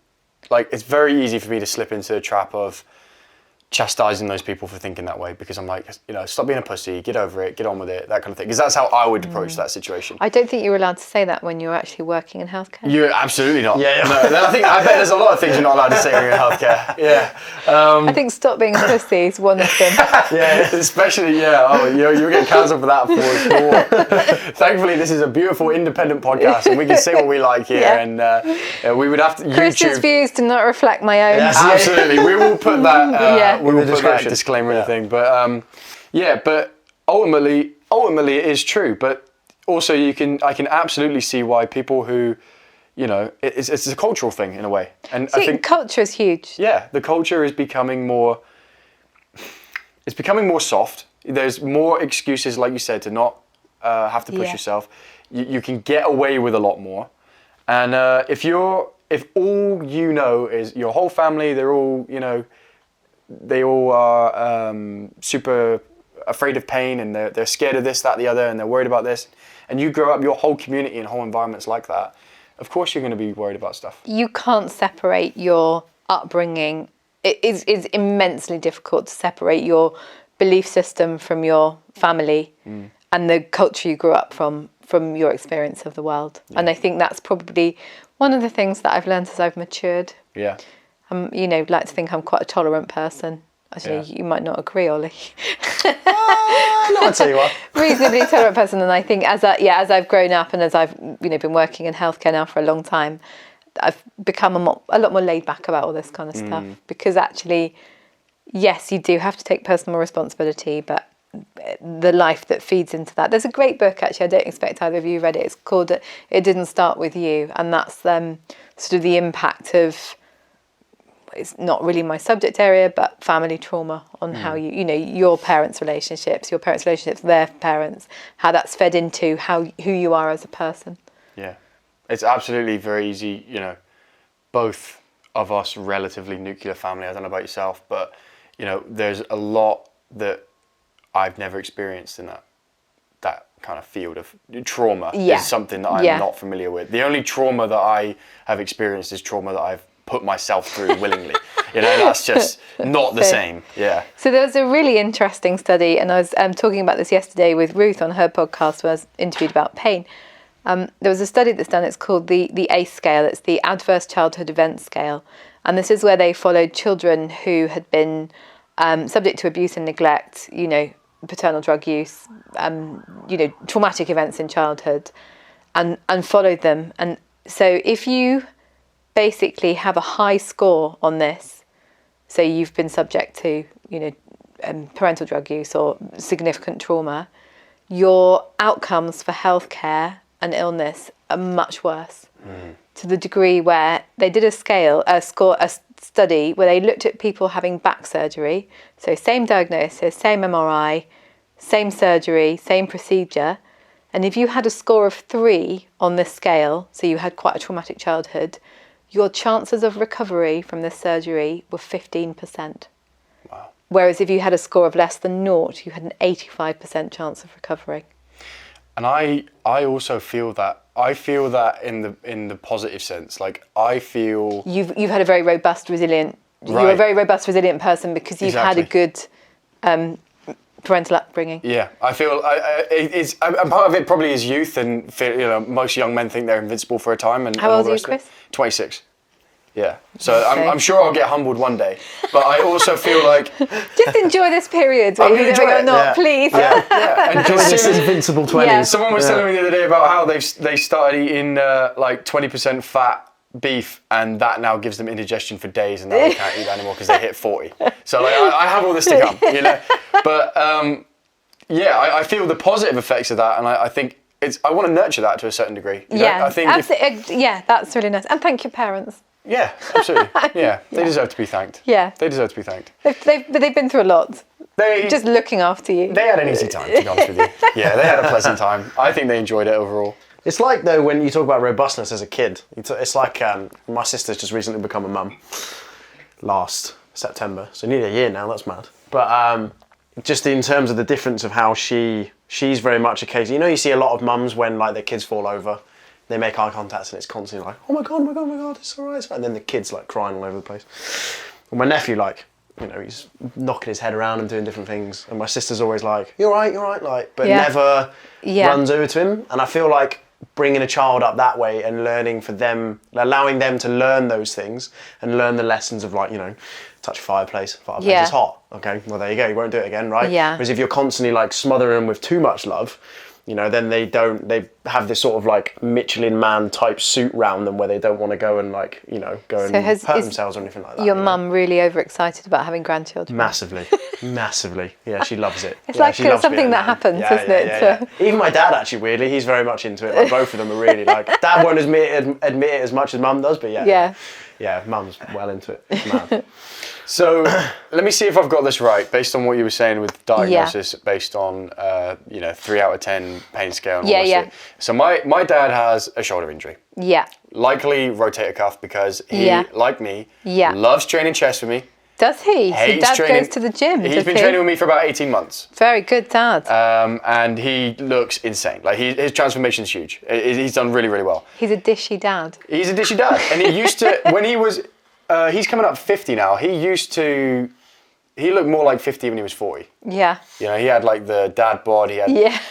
like, it's very easy for me to slip into the trap of chastising those people for thinking that way, because I'm like, you know, stop being a pussy, get over it, get on with it, that kind of thing. Because that's how I would approach that situation. I don't think you're allowed to say that when you're actually working in healthcare. You're absolutely not. Yeah. No, I bet there's a lot of things you're not allowed to say when you're in healthcare. Yeah. I think stop being a pussy is one of them. Yeah, especially, you're getting cancelled for that for sure. Thankfully, this is a beautiful independent podcast and we can say what we like here, and we would have to Chris's views do not reflect my own. Yes, absolutely. We will put that we will put that disclaimer in the thing. But but ultimately it is true. But also I can absolutely see why people who, you know, it's a cultural thing in a way. And I think culture is huge. Yeah, the culture is becoming more soft. There's more excuses, like you said, to not have to push yourself. You can get away with a lot more. And if all you know is your whole family, they're all, you know, they all are super afraid of pain, and they're scared of this, that, the other, and they're worried about this, and you grow up, your whole community and whole environment's like that, of course you're going to be worried about stuff. You can't separate your upbringing. It is immensely difficult to separate your belief system from your family and the culture you grew up from your experience of the world. And I think that's probably one of the things that I've learned as I've matured. Yeah. Like to think I'm quite a tolerant person. Actually, you might not agree, Ollie. No, I'll tell you what. Reasonably tolerant person, and I think as I've grown up and as I've been working in healthcare now for a long time, I've become a lot more laid back about all this kind of stuff. Because actually, yes, you do have to take personal responsibility, but the life that feeds into that. There's a great book, actually, I don't expect either of you read it. It's called It Didn't Start With You, and that's sort of the impact of it's not really my subject area, but family trauma, on how your parents' relationships, their parents, how that's fed into who you are as a person. Yeah, it's absolutely very easy. Both of us relatively nuclear family. I don't know about yourself, but there's a lot that I've never experienced in that kind of field of trauma. Is something that I'm not familiar with. The only trauma that I have experienced is trauma that I've put myself through willingly. That's just not the same. Yeah. So there was a really interesting study, and I was talking about this yesterday with Ruth on her podcast where I was interviewed about pain. There was a study that's done, it's called the ACE scale, it's the Adverse Childhood Event Scale. And this is where they followed children who had been subject to abuse and neglect, paternal drug use, traumatic events in childhood, and followed them. And so if you basically have a high score on this, so you've been subject to, parental drug use or significant trauma, your outcomes for healthcare and illness are much worse. To the degree where they did a study where they looked at people having back surgery, so same diagnosis, same MRI, same surgery, same procedure, and if you had a score of 3 on this scale, so you had quite a traumatic childhood, your chances of recovery from this surgery were 15%. Wow. Whereas if you had a score of less than 0, you had an 85% chance of recovering. And I also feel that. I feel that in the positive sense. Like, I feel you've had a very robust, resilient. Right. You're a very robust, resilient person because you've had a good parental upbringing. Yeah, I feel it's and part of it probably is youth, and most young men think they're invincible for a time. And how old are you, Chris? 26. Yeah, so I'm sure I'll get humbled one day, but I also feel like just enjoy this period where you're doing or not, please. Yeah. Enjoy this invincible 20s. Yeah. Someone was telling me the other day about how they started eating like 20% fat beef, and that now gives them indigestion for days, and now they can't eat anymore because they hit 40. So like I have all this to come, But I feel the positive effects of that, and I think I want to nurture that to a certain degree. I think that's really nice, and thank your parents. Yeah, absolutely. Yeah, they deserve to be thanked. Yeah, they deserve to be thanked. They've been through a lot. Just looking after you. They had an easy time, to be honest with you. Yeah, they had a pleasant time. I think they enjoyed it overall. It's like, though, when you talk about robustness as a kid, it's like my sister's just recently become a mum last September, so nearly a year now. That's mad. But just in terms of the difference of how she's very much a case. You see a lot of mums when like their kids fall over. They make eye contact and it's constantly like, oh my god, it's all right. And then the kid's like crying all over the place. And my nephew, he's knocking his head around and doing different things. And my sister's always like, you're right, but never runs over to him. And I feel like bringing a child up that way and learning for them, allowing them to learn those things and learn the lessons of touch a fireplace is hot. Okay, well there you go, you won't do it again, right? Yeah. Whereas if you're constantly smothering them with too much love, then they have this sort of Michelin man type suit round them where they don't want to go and hurt themselves or anything like that. Your mum really overexcited about having grandchildren? Massively. Yeah, she loves it. It's something that happens, isn't it? Yeah. Even my dad, actually, weirdly, he's very much into it. Both of them are really Dad won't admit it as much as Mum does, but yeah, Mum's well into it. It's mad. So let me see if I've got this right, based on what you were saying with diagnosis, based on 3 out of 10 pain scale. And all this. So my dad has a shoulder injury. Yeah. Likely rotator cuff because he, like me, loves training chest with me. Does he? So Dad goes to the gym. He's been training with me for about 18 months. Very good, Dad. And he looks insane. His transformation's huge. He's done really, really well. He's a dishy dad. He's a dishy dad. And he used to, when he was, he's coming up 50 now. He looked more like 50 when he was 40. Yeah. He had the dad bod. He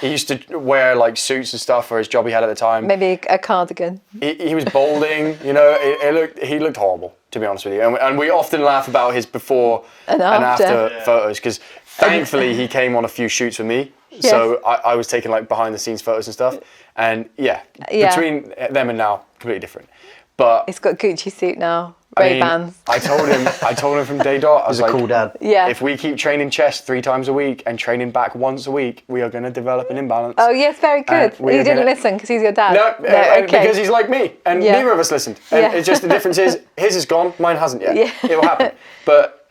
used to wear suits and stuff for his job he had at the time. Maybe a cardigan. He was balding. He looked horrible, to be honest with you. And we often laugh about his before and after photos because thankfully he came on a few shoots with me. Yes. So I was taking behind the scenes photos and stuff. And between them and now, completely different. But he's got a Gucci suit now. Ray-Bans. I told him from day dot. I was He's a cool dad. Yeah. If we keep training chest 3 times a week and training back once a week, we are going to develop an imbalance. Oh yes, very good. we You are didn't gonna- listen because he's your dad. No, okay. because he's like me, and Yeah. neither of us listened. And Yeah. it's just the difference is his is gone, mine hasn't yet. Yeah. It will happen. But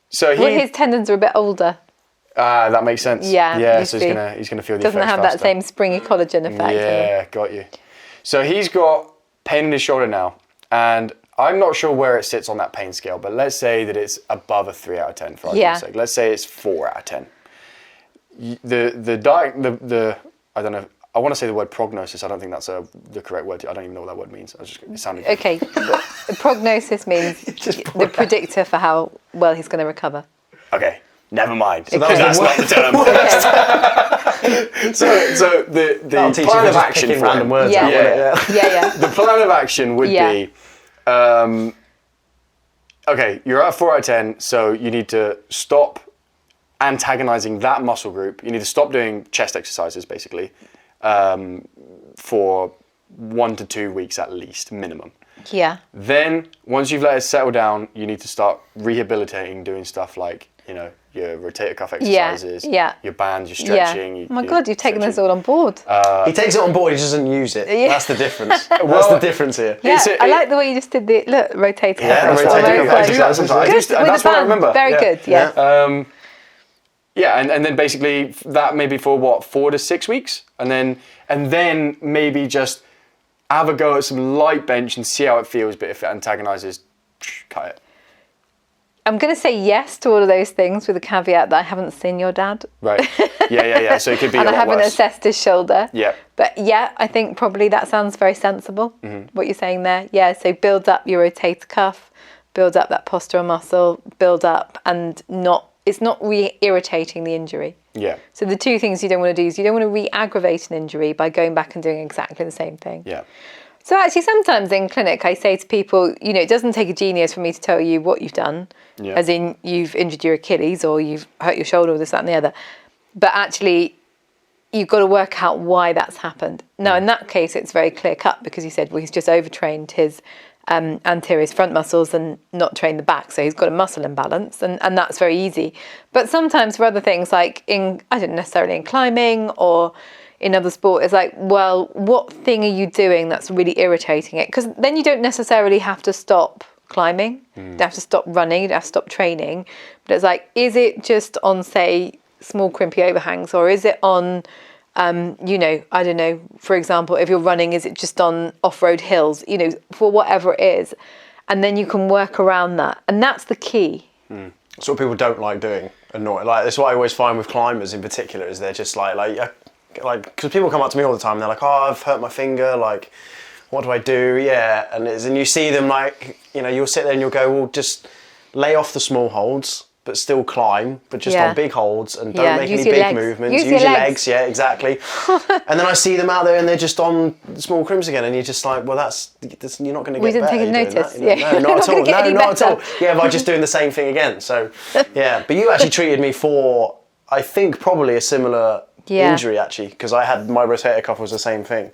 so he. Well, his tendons are a bit older. That makes sense. Yeah, Yeah. you So see. he's gonna feel the Doesn't effects have faster. that same springy collagen effect. Yeah, got you. So he's got pain in his shoulder now, and I'm not sure where it sits on that pain scale, but let's say that it's above a 3 out of 10 for argument's sake. Let's say it's 4 out of 10. The I don't know. I want to say the word prognosis. I don't think that's the correct word. I don't even know what that word means. It sounded. Okay. The prognosis means the predictor for how well he's going to recover. Okay. Never mind. So that's not the term. So the I'll teach plan you of just action picking for random him. words Yeah. out, wouldn't it? Yeah. The plan of action would Yeah. be, okay, you're at 4 out of 10, so you need to stop antagonizing that muscle group. You need to stop doing chest exercises, basically, for 1 to 2 weeks at least, minimum. Yeah. Then, once you've let it settle down, you need to start rehabilitating, doing stuff like, your rotator cuff exercises, your bands, your stretching. Oh my God, you've taken this all on board. He takes it on board, he just doesn't use it. Yeah. That's the difference. That's the difference here. Yeah, It's I like the way you just did the rotator cuff. Yeah, That's rotator all very cuff fun. exercises. I Good, just- with that's the what I band. remember. Very Yeah. good, yes. Yeah, and then basically that maybe for 4 to 6 weeks, and then maybe just have a go at some light bench and see how it feels. But if it antagonizes, cut it. I'm going to say yes to all of those things with the caveat that I haven't seen your dad. Right. Yeah. So it could be And a I lot haven't worse. assessed his shoulder. Yeah. But yeah, I think probably that sounds very sensible, what you're saying there. Yeah, so build up your rotator cuff, build up that postural muscle, build up, and it's not re-irritating the injury. Yeah. So the two things you don't want to do is you don't want to re-aggravate an injury by going back and doing exactly the same thing. Yeah. So actually sometimes in clinic I say to people, it doesn't take a genius for me to tell you what you've done, as in you've injured your Achilles or you've hurt your shoulder or this, that and the other. But actually you've got to work out why that's happened. Now in that case it's very clear cut because he said, well, he's just overtrained his anterior front muscles and not trained the back, so he's got a muscle imbalance, and that's very easy. But sometimes for other things like I don't necessarily in climbing or in other sport, it's like, well, what thing are you doing that's really irritating it? Because then you don't necessarily have to stop climbing, you don't have to stop running, you don't have to stop training, but it's like, is it just on, say, small crimpy overhangs, or is it on I don't know, for example, if you're running, is it just on off-road hills, for whatever it is. And then you can work around that. And that's the key. That's what people don't like doing. Annoying. Like, that's what I always find with climbers in particular, is they're just like, because people come up to me all the time and they're like, oh, I've hurt my finger, like, what do I do? Yeah. And you see them like, you'll sit there and you'll go, well, just lay off the small holds, but still climb, but just on big holds, and don't make any big movements. Use your legs. Yeah, exactly. And then I see them out there and they're just on small crimps again, and you're just like, well, that's you're not going to get better. We didn't take a notice. No, not at all. No, not at all. Yeah, by just doing the same thing again. So, yeah. But you actually treated me for, I think, probably a similar injury, actually, because I had my rotator cuff was the same thing.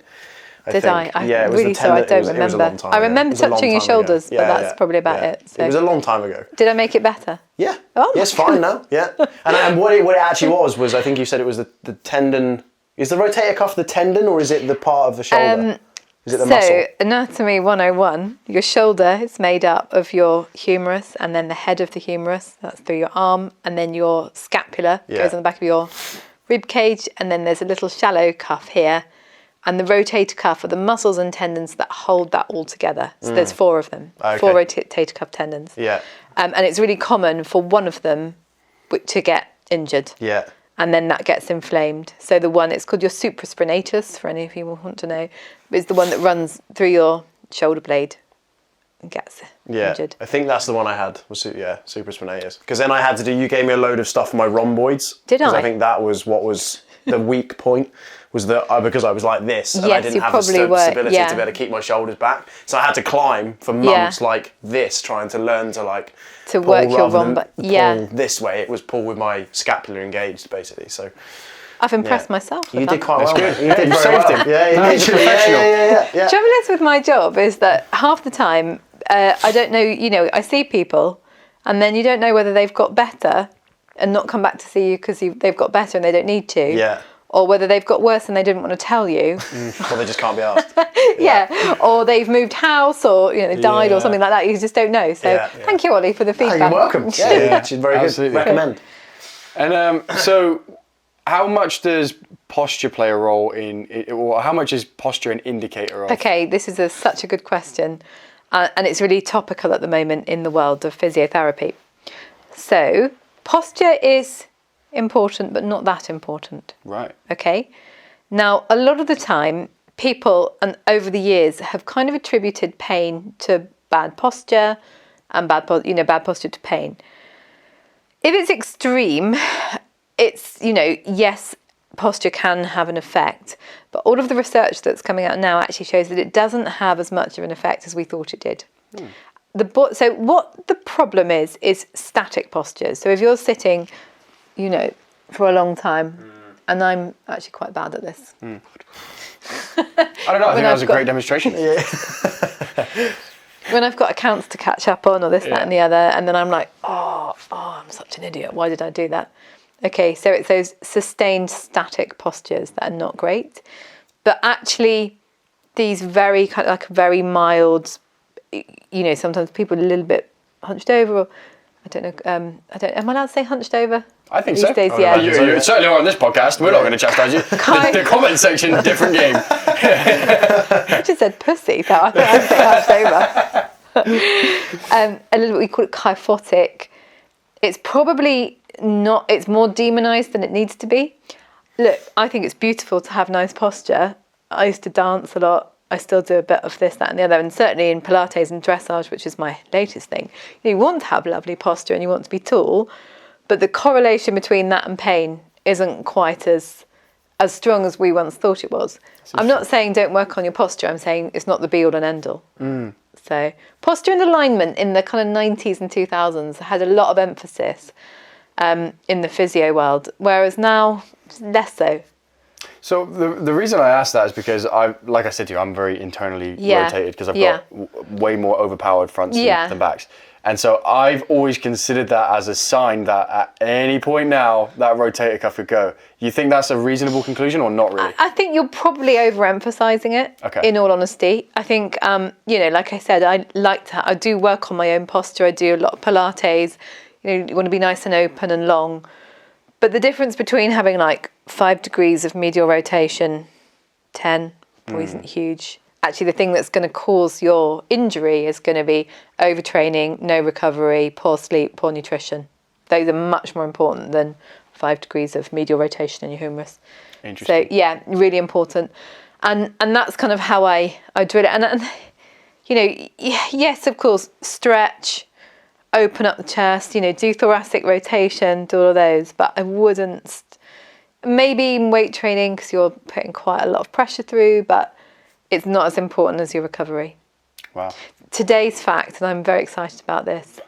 Did I? Yeah, it was really the tendon. I don't remember. It was a long time I remember touching your shoulders, but that's probably about it. So. It was a long time ago. Did I make it better? Yeah. Oh, yes, fine now. Yeah. And what it actually was I think you said it was the tendon. Is the rotator cuff the tendon, or is it the part of the shoulder? Is it the muscle? So, Anatomy 101, your shoulder is made up of your humerus and then the head of the humerus, that's through your arm, and then your scapula goes on the back of your rib cage, and then there's a little shallow cuff here, and the rotator cuff are the muscles and tendons that hold that all together. So there's 4 of them, 4 rotator cuff tendons. Yeah. And it's really common for one of them to get injured. Yeah. And then that gets inflamed. So the one, it's called your supraspinatus, for any of you who want to know, is the one that runs through your shoulder blade and gets injured. I think that's the one I had, was supraspinatus. Because then I had to you gave me a load of stuff for my rhomboids. Did I? Because I think that was what was the weak point, was that because I was like this, and I Yes, didn't you have the probably stability were, to be able to keep my shoulders back. So I had to climb for months like this, trying to learn to like to pull work your rather than rhomboid. pull this way. It was pull with my scapula engaged, basically. So I've impressed myself with you that. did quite well. That's good. You did You very saved well. him. Yeah, you did. Professional. Yeah. The trouble is with my job is that half the time I don't know, I see people and then you don't know whether they've got better and not come back to see you because they've got better and they don't need to. Yeah. Or whether they've got worse and they didn't want to tell you. Or they just can't be asked. Yeah. Or they've moved house or they died or something like that. You just don't know. So thank you, Ollie, for the feedback. You're welcome. Yeah, she's very Absolutely. good. Recommend. And so how much does posture play a role or how much is posture an indicator of? Okay, this is such a good question. And it's really topical at the moment in the world of physiotherapy. So posture is important, but not that important. Right. Okay. Now, a lot of the time, people and over the years have kind of attributed pain to bad posture and bad posture to pain. If it's extreme, it's, yes, posture can have an effect, but all of the research that's coming out now actually shows that it doesn't have as much of an effect as we thought it did. So what the problem is static postures. So if you're sitting, for a long time, and I'm actually quite bad at this. I don't know, I think that was a great demonstration. When I've got accounts to catch up on or this, that and the other, and then I'm like, oh, I'm such an idiot. Why did I do that? Okay, so it's those sustained static postures that are not great. But actually, these very kind of like very mild, sometimes people a little bit hunched over, or I don't know, am I allowed to say hunched over? I think These so. days, yeah. You certainly are on this podcast. We're not going to chastise you. The comment section, different game. I just said pussy, so I thought I'd say hunched over. A little bit, we call it kyphotic. It's probably not, it's more demonised than it needs to be. Look, I think it's beautiful to have nice posture. I used to dance a lot. I still do a bit of this, that and the other. And certainly in Pilates and dressage, which is my latest thing, you want to have lovely posture and you want to be tall, but the correlation between that and pain isn't quite as strong as we once thought it was. I'm not saying don't work on your posture. I'm saying it's not the be all and end all. So posture and alignment in the kind of 90s and 2000s had a lot of emphasis in the physio world, whereas now less so. So the reason I asked that is because like I said to you, I'm very internally rotated because I've got way more overpowered fronts than backs. And so I've always considered that as a sign that at any point now, that rotator cuff could go. You think that's a reasonable conclusion or not really? I think you're probably overemphasizing it, in all honesty. I think, like I said, I do work on my own posture. I do a lot of Pilates. You want to be nice and open and long. But the difference between having like 5 degrees of medial rotation, 10, probably isn't huge. Actually, the thing that's going to cause your injury is going to be overtraining, no recovery, poor sleep, poor nutrition. Those are much more important than 5 degrees of medial rotation in your humerus. Interesting. So, yeah, really important. And that's kind of how I drill it. And, yes, of course, stretch, open up the chest, do thoracic rotation, do all of those. But I wouldn't, maybe in weight training because you're putting quite a lot of pressure through, but it's not as important as your recovery. Wow. Today's fact, and I'm very excited about this,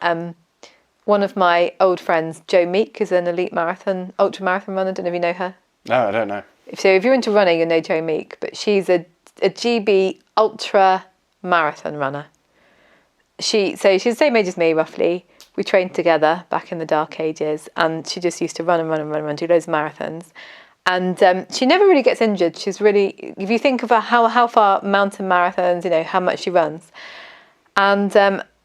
one of my old friends, Jo Meek, is an elite ultra marathon runner. I don't know if you know her. No, I don't know. So if you're into running, you know Jo Meek, but she's a GB ultra marathon runner. She's the same age as me, roughly. We trained together back in the dark ages, and she just used to run, do loads of marathons. And she never really gets injured. She's really, if you think of her, how far mountain marathons, how much she runs. And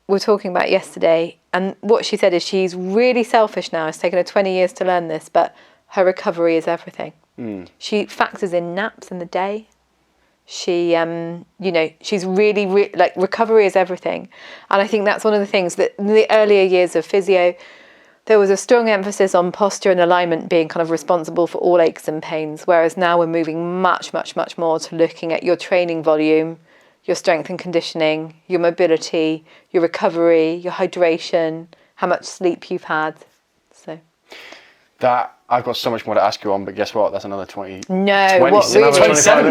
we were talking about yesterday, and what she said is she's really selfish now. It's taken her 20 years to learn this, but her recovery is everything. She factors in naps in the day. She, she's really, like, recovery is everything. And I think that's one of the things that in the earlier years of physio, there was a strong emphasis on posture and alignment being kind of responsible for all aches and pains, whereas now we're moving much, much, much more to looking at your training volume, your strength and conditioning, your mobility, your recovery, your hydration, how much sleep you've had. So that I've got so much more to ask you on, but guess what? That's another 27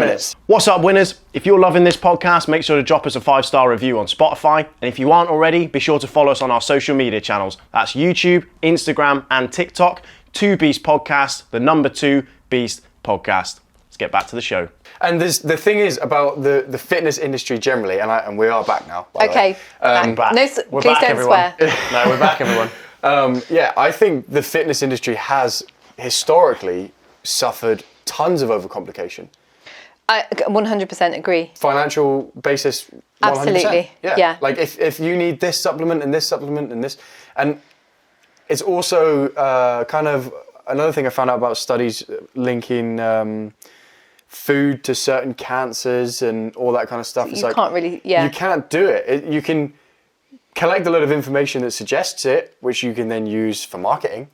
minutes. What's up, winners? If you're loving this podcast, make sure to drop us a 5-star review on Spotify. And if you aren't already, be sure to follow us on our social media channels. That's YouTube, Instagram, and TikTok. 2 Beast Podcast, the number 2 Beast Podcast. Let's get back to the show. And the thing is about the fitness industry generally, and we are back now. Okay. Back. No, We're please back, don't everyone. swear. No, we're back, everyone. I think the fitness industry has historically suffered tons of overcomplication. I 100% agree. Financial basis, 100%. Absolutely. Yeah. Like if you need this supplement and this supplement and this, and it's also kind of another thing I found out about studies linking food to certain cancers and all that kind of stuff. It's You can't really, yeah. You can't do it. You can collect a lot of information that suggests it, which you can then use for marketing.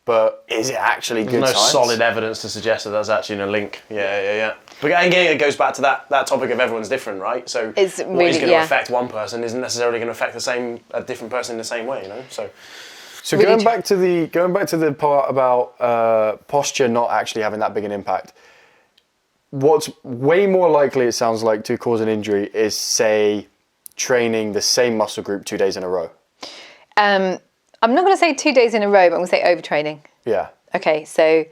But is it actually good There's no science? solid evidence to suggest that there's actually a link. Yeah. But again, it goes back to that topic of everyone's different, right? So It's what really- is going to yeah. affect one person isn't necessarily going to affect a different person in the same way, you know? So So going back to the part about posture not actually having that big an impact, what's way more likely, it sounds like, to cause an injury is, say, training the same muscle group 2 days in a row. I'm not going to say 2 days in a row, but I'm going to say overtraining. Yeah. Okay, so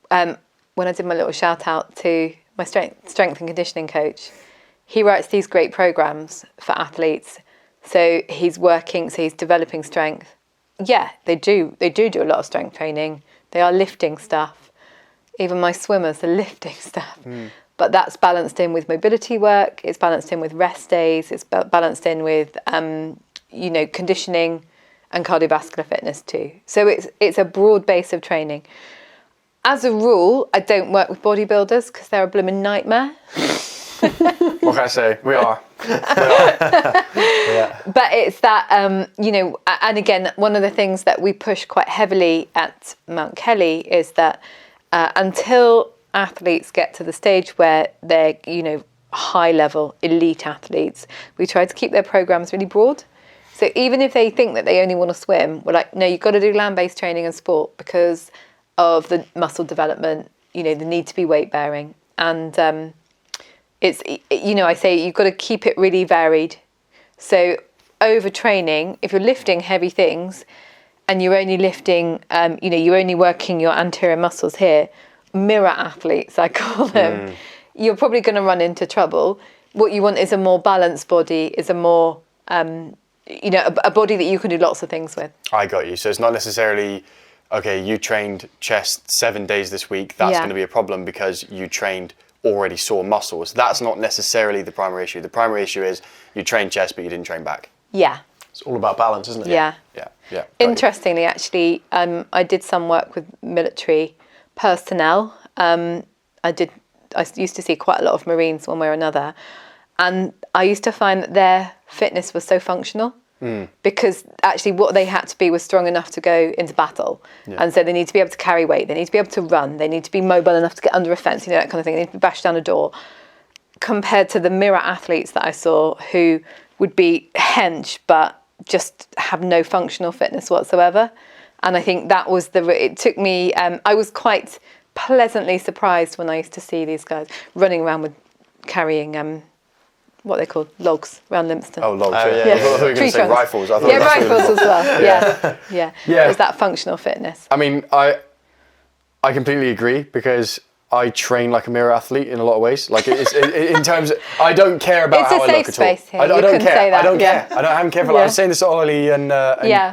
when I did my little shout out to my strength and conditioning coach, he writes these great programs for athletes. So he's developing strength. Yeah, they do a lot of strength training. They are lifting stuff. Even my swimmers are lifting stuff. But that's balanced in with mobility work. It's balanced in with rest days. It's balanced in with conditioning and cardiovascular fitness too. So it's a broad base of training. As a rule, I don't work with bodybuilders because they're a blooming nightmare. What can I say? We are. Yeah. But it's that, and again, one of the things that we push quite heavily at Mount Kelly is that until athletes get to the stage where they're, high level elite athletes, we try to keep their programs really broad. So even if they think that they only want to swim, we're like, no, you've got to do land-based training and sport because of the muscle development, the need to be weight bearing. And I say you've got to keep it really varied. So overtraining, if you're lifting heavy things and you're only lifting, you're only working your anterior muscles here, mirror athletes, I call them, you're probably going to run into trouble. What you want is a more balanced body, is a more, a body that you can do lots of things with. I got you. So it's not necessarily, okay, you trained chest 7 days this week. That's going to be a problem because you trained already sore muscles. That's not necessarily the primary issue. The primary issue is you trained chest, but you didn't train back. Yeah. it's all about balance, isn't it? Yeah. Yeah. Interestingly, actually, I did some work with military personnel. I used to see quite a lot of Marines one way or another. And I used to find that their fitness was so functional because actually what they had to be was strong enough to go into battle. Yeah. And so they need to be able to carry weight. They need to be able to run. They need to be mobile enough to get under a fence, that kind of thing. They need to bash down a door. Compared to the mirror athletes that I saw who would be hench but just have no functional fitness whatsoever. And I think that was it took me, I was quite pleasantly surprised when I used to see these guys running around with carrying what they called logs around Limpston. Oh, logs, yeah. Yeah. I thought you were going to say rifles. I thought rifles as well. Yeah. It's that functional fitness. I mean, I completely agree because I train like a mirror athlete in a lot of ways. Like it's in terms of, I don't care about how I look at all. It's a safe space here. I don't care. Say that. I don't care. I haven't cared for that. I was saying this to Ollie and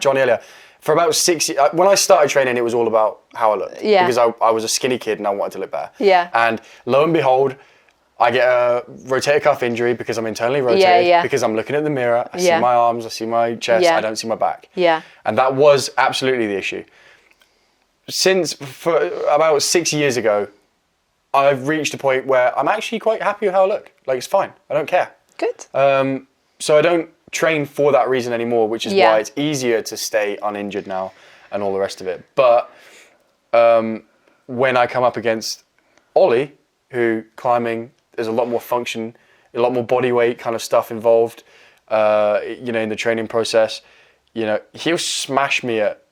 Johnny earlier. For about 6 years, when I started training, it was all about how I looked. Yeah. Because I was a skinny kid and I wanted to look better. Yeah. And lo and behold, I get a rotator cuff injury because I'm internally rotated, because I'm looking at the mirror, I see my arms, I see my chest, I don't see my back. Yeah. And that was absolutely the issue. For about 6 years ago, I've reached a point where I'm actually quite happy with how I look. Like, it's fine. I don't care. Good. So I don't train for that reason anymore, which is why it's easier to stay uninjured now and all the rest of it. But when I come up against Ollie, who climbing, there's a lot more function, a lot more body weight kind of stuff involved, in the training process. He'll smash me at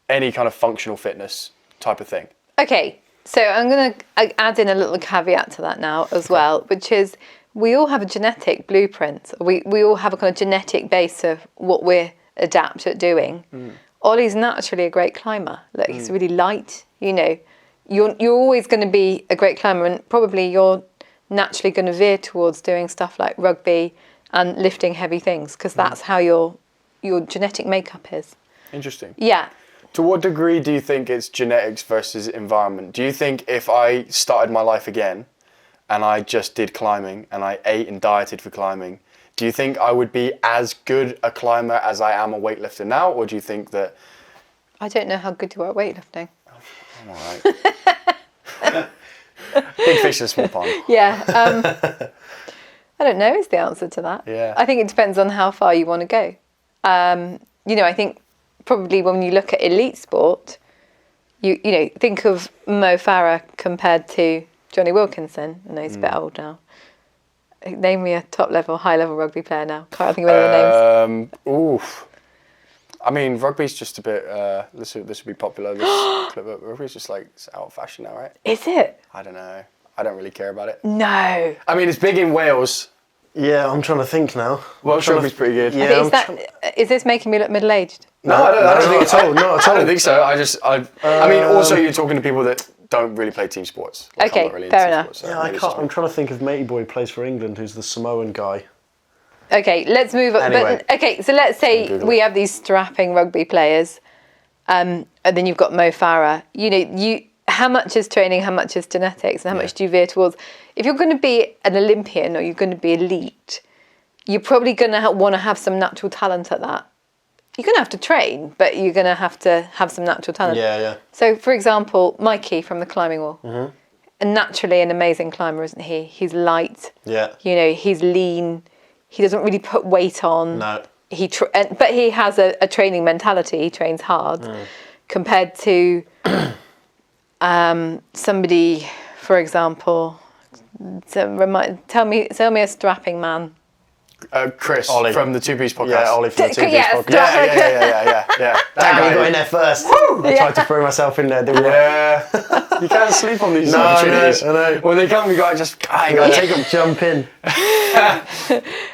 any kind of functional fitness type of thing. Okay, so I'm going to add in a little caveat to that now as well, which is we all have a genetic blueprint. We all have a kind of genetic base of what we're adept at doing. Ollie's naturally a great climber. Look, he's really light, you're always going to be a great climber, and probably you're naturally going to veer towards doing stuff like rugby and lifting heavy things, because that's how your genetic makeup is. Interesting. Yeah. To what degree do you think it's genetics versus environment? Do you think if I started my life again and I just did climbing and I ate and dieted for climbing, do you think I would be as good a climber as I am a weightlifter now, or do you think that... I don't know how good you are at weightlifting. I'm all right. Big fish in a small pond. Yeah. I don't know is the answer to that. Yeah. I think it depends on how far you want to go. I think probably when you look at elite sport, you think of Mo Farah compared to Johnny Wilkinson. I know he's a bit old now. Name me a top-level, high-level rugby player now. Can't think of any other names. Oof. I mean, rugby's just a bit... this would be popular, this clip, but rugby's just like it's out of fashion now, right? Is it? I don't know. I don't really care about it. No. I mean, it's big in Wales. Yeah, I'm trying to think now. Welsh rugby's pretty good. Yeah, Is this making me look middle-aged? No, I don't think at all. No, I don't think so. I mean, also you're talking to people that don't really play team sports. Like, Okay, I'm not really fair into team enough. sports, so yeah, maybe it's just I'm me. trying to think of Matey Boy who plays for England, who's the Samoan guy. Okay, let's move on. Anyway. So let's say Google we it. have these strapping rugby players, and then you've got Mo Farah. How much is training, how much is genetics, and how much do you veer towards? If you're going to be an Olympian or you're going to be elite, you're probably going to want to have some natural talent at that. You're going to have to train, but you're going to have some natural talent. Yeah. So, for example, Mikey from the climbing wall, and naturally an amazing climber, isn't he? He's light. Yeah. He's lean. He doesn't really put weight on. No. But he has a training mentality. He trains hard, compared to somebody, for example. Tell me a strapping man. Chris Ollie. from the Two Piece podcast. Yeah, Ollie from the Two Piece Yeah, podcast. Yeah. Damn, I got in there first. I tried to throw myself in there, didn't I? Yeah. You can't sleep on these No, opportunities. I know. When they come, you gotta take them. Jump in.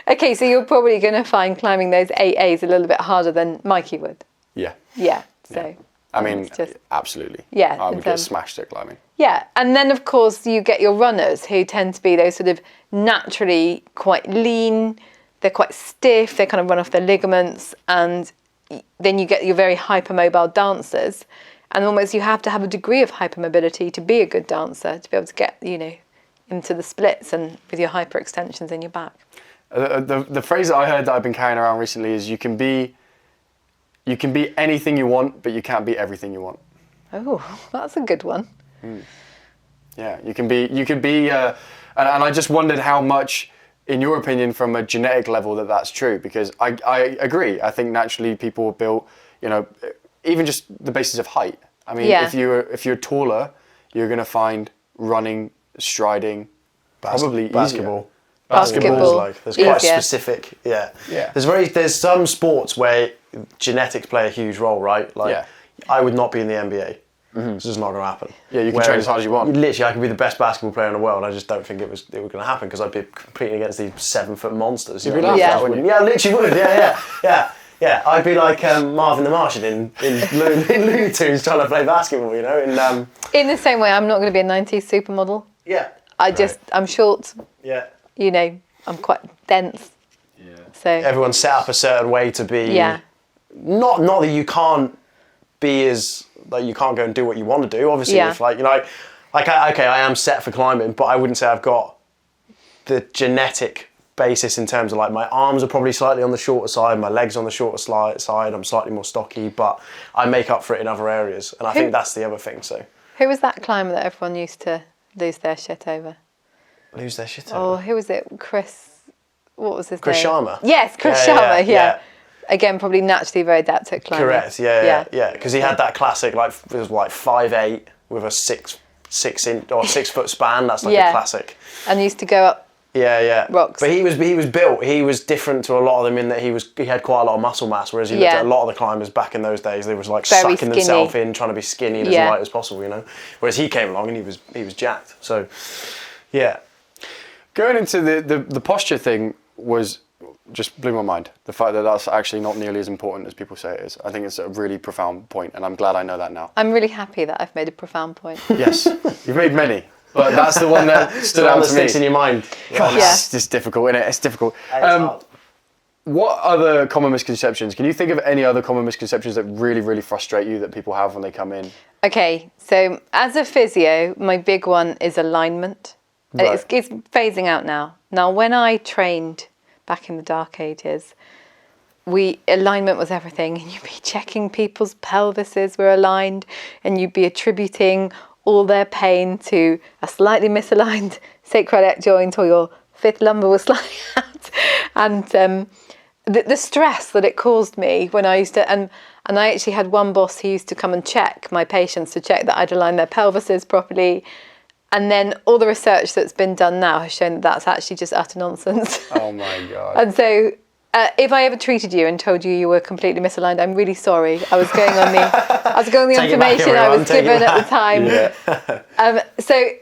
Okay, so you're probably going to find climbing those 8As a little bit harder than Mikey would. Yeah. Yeah. So. I mean, it's just- absolutely. Yeah, I in would get terms- smashed at climbing. Yeah, and then of course you get your runners who tend to be those sort of naturally quite lean. They're quite stiff. They kind of run off their ligaments, and then you get your very hypermobile dancers. And almost you have to have a degree of hypermobility to be a good dancer, to be able to get into the splits and with your hyperextensions in your back. The phrase that I heard that I've been carrying around recently is you can be anything you want, but you can't be everything you want. Oh, that's a good one. Yeah, you can be, and I just wondered how much, in your opinion, from a genetic level, that's true, because I agree. I think naturally people are built, even just the basis of height. I mean, Yeah. if you're taller, you're going to find running, striding, probably easier. Basketball. Basketball. There's quite easier. specific. Yeah. Yeah. There's some sports where genetics play a huge role, right? Like, Yeah. I would not be in the NBA. It's just not going to happen. Yeah, you can train as hard as you want. Literally, I could be the best basketball player in the world. I just don't think it was going to happen because I'd be competing against these 7-foot monsters. You'd know be what I mean? laughed at, wouldn't you? Yeah, I literally would. Yeah. I'd be like Marvin the Martian in Looney Tunes trying to play basketball. In the same way, I'm not going to be a 90s supermodel. Yeah. I'm short. Yeah. I'm quite dense. Yeah. So Everyone's set up a certain way to be. yeah, Not that you can't be as like you can't go and do what you want to do. Obviously, Yeah. if I am set for climbing, but I wouldn't say I've got the genetic basis in terms of like my arms are probably slightly on the shorter side, my legs on the shorter side. I'm slightly more stocky, but I make up for it in other areas, and I think that's the other thing. So who was that climber that everyone used to lose their shit over? lose their shit Oh, over. who was it? What was his Chris name? Sharma? Yes, Chris Yeah, Sharma. yeah, Yeah. Again, probably naturally very adept at climbing. Correct. Yeah. Because he had that classic it was like 5'8" with a 6 inch or 6 foot span. That's like a classic. And used to go up. Yeah. Rocks. But he was built. He was different to a lot of them in that he had quite a lot of muscle mass. Whereas you looked at a lot of the climbers back in those days, they was like Very sucking themselves skinny. in, trying to be skinny and as light as possible. Whereas he came along and he was jacked. So, yeah. Going into the posture thing was just blew my mind. The fact that that's actually not nearly as important as people say it is. I think it's a really profound point, and I'm glad I know that now. I'm really happy that I've made a profound point. Yes, you've made many, but that's the one that stood out to me. Sticks in your mind. God, it's just difficult, isn't it? It's difficult. What other common misconceptions? Can you think of any other common misconceptions that really, really frustrate you that people have when they come in? Okay, so as a physio, my big one is alignment. And Right. it's phasing out now. Now, when I trained back in the dark ages, alignment was everything. And you'd be checking people's pelvises were aligned, and you'd be attributing all their pain to a slightly misaligned sacroiliac joint, or your fifth lumbar was slightly out. And the stress that it caused me when I used to, and I actually had one boss who used to come and check my patients to check that I'd aligned their pelvises properly. And then all the research that's been done now has shown that that's actually just utter nonsense. Oh my God. And so if I ever treated you and told you were completely misaligned, I'm really sorry. I was going on the information I was given at the time. Yeah. So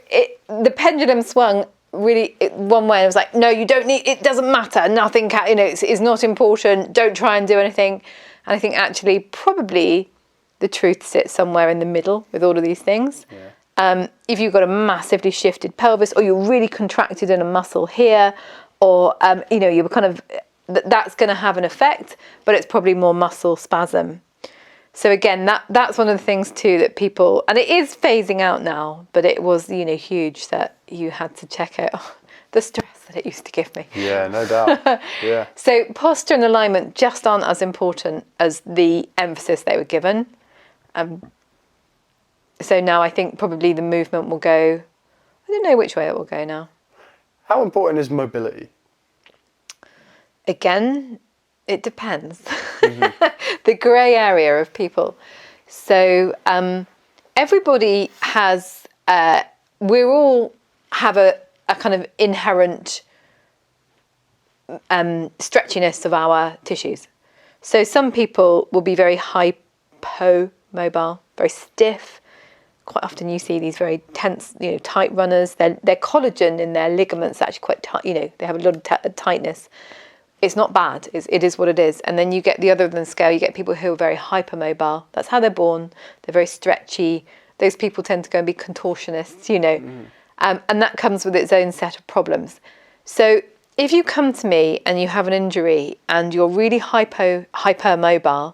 the pendulum swung really one way. I was like, no, you don't need, it doesn't matter. Nothing can, it's not important. Don't try and do anything. And I think actually probably the truth sits somewhere in the middle with all of these things. Yeah. If you've got a massively shifted pelvis, or you're really contracted in a muscle here, or you're kind of, that's going to have an effect, but it's probably more muscle spasm. So again, that's one of the things too that people, and it is phasing out now, but it was huge that you had to check out the stress that it used to give me. Yeah, no doubt. Yeah. So posture and alignment just aren't as important as the emphasis they were given. So now I think probably the movement will go, I don't know which way it will go now. How important is mobility? Again, it depends. Mm-hmm. The grey area of people. So everybody has, we all have a kind of inherent stretchiness of our tissues. So some people will be very hypomobile, very stiff. Quite often you see these very tense, tight runners. Their collagen in their ligaments actually quite tight. They have a lot of tightness. It's not bad. It is what it is. And then you get the other end of the scale. You get people who are very hypermobile. That's how they're born. They're very stretchy. Those people tend to go and be contortionists, and that comes with its own set of problems. So if you come to me and you have an injury and you're really hypermobile,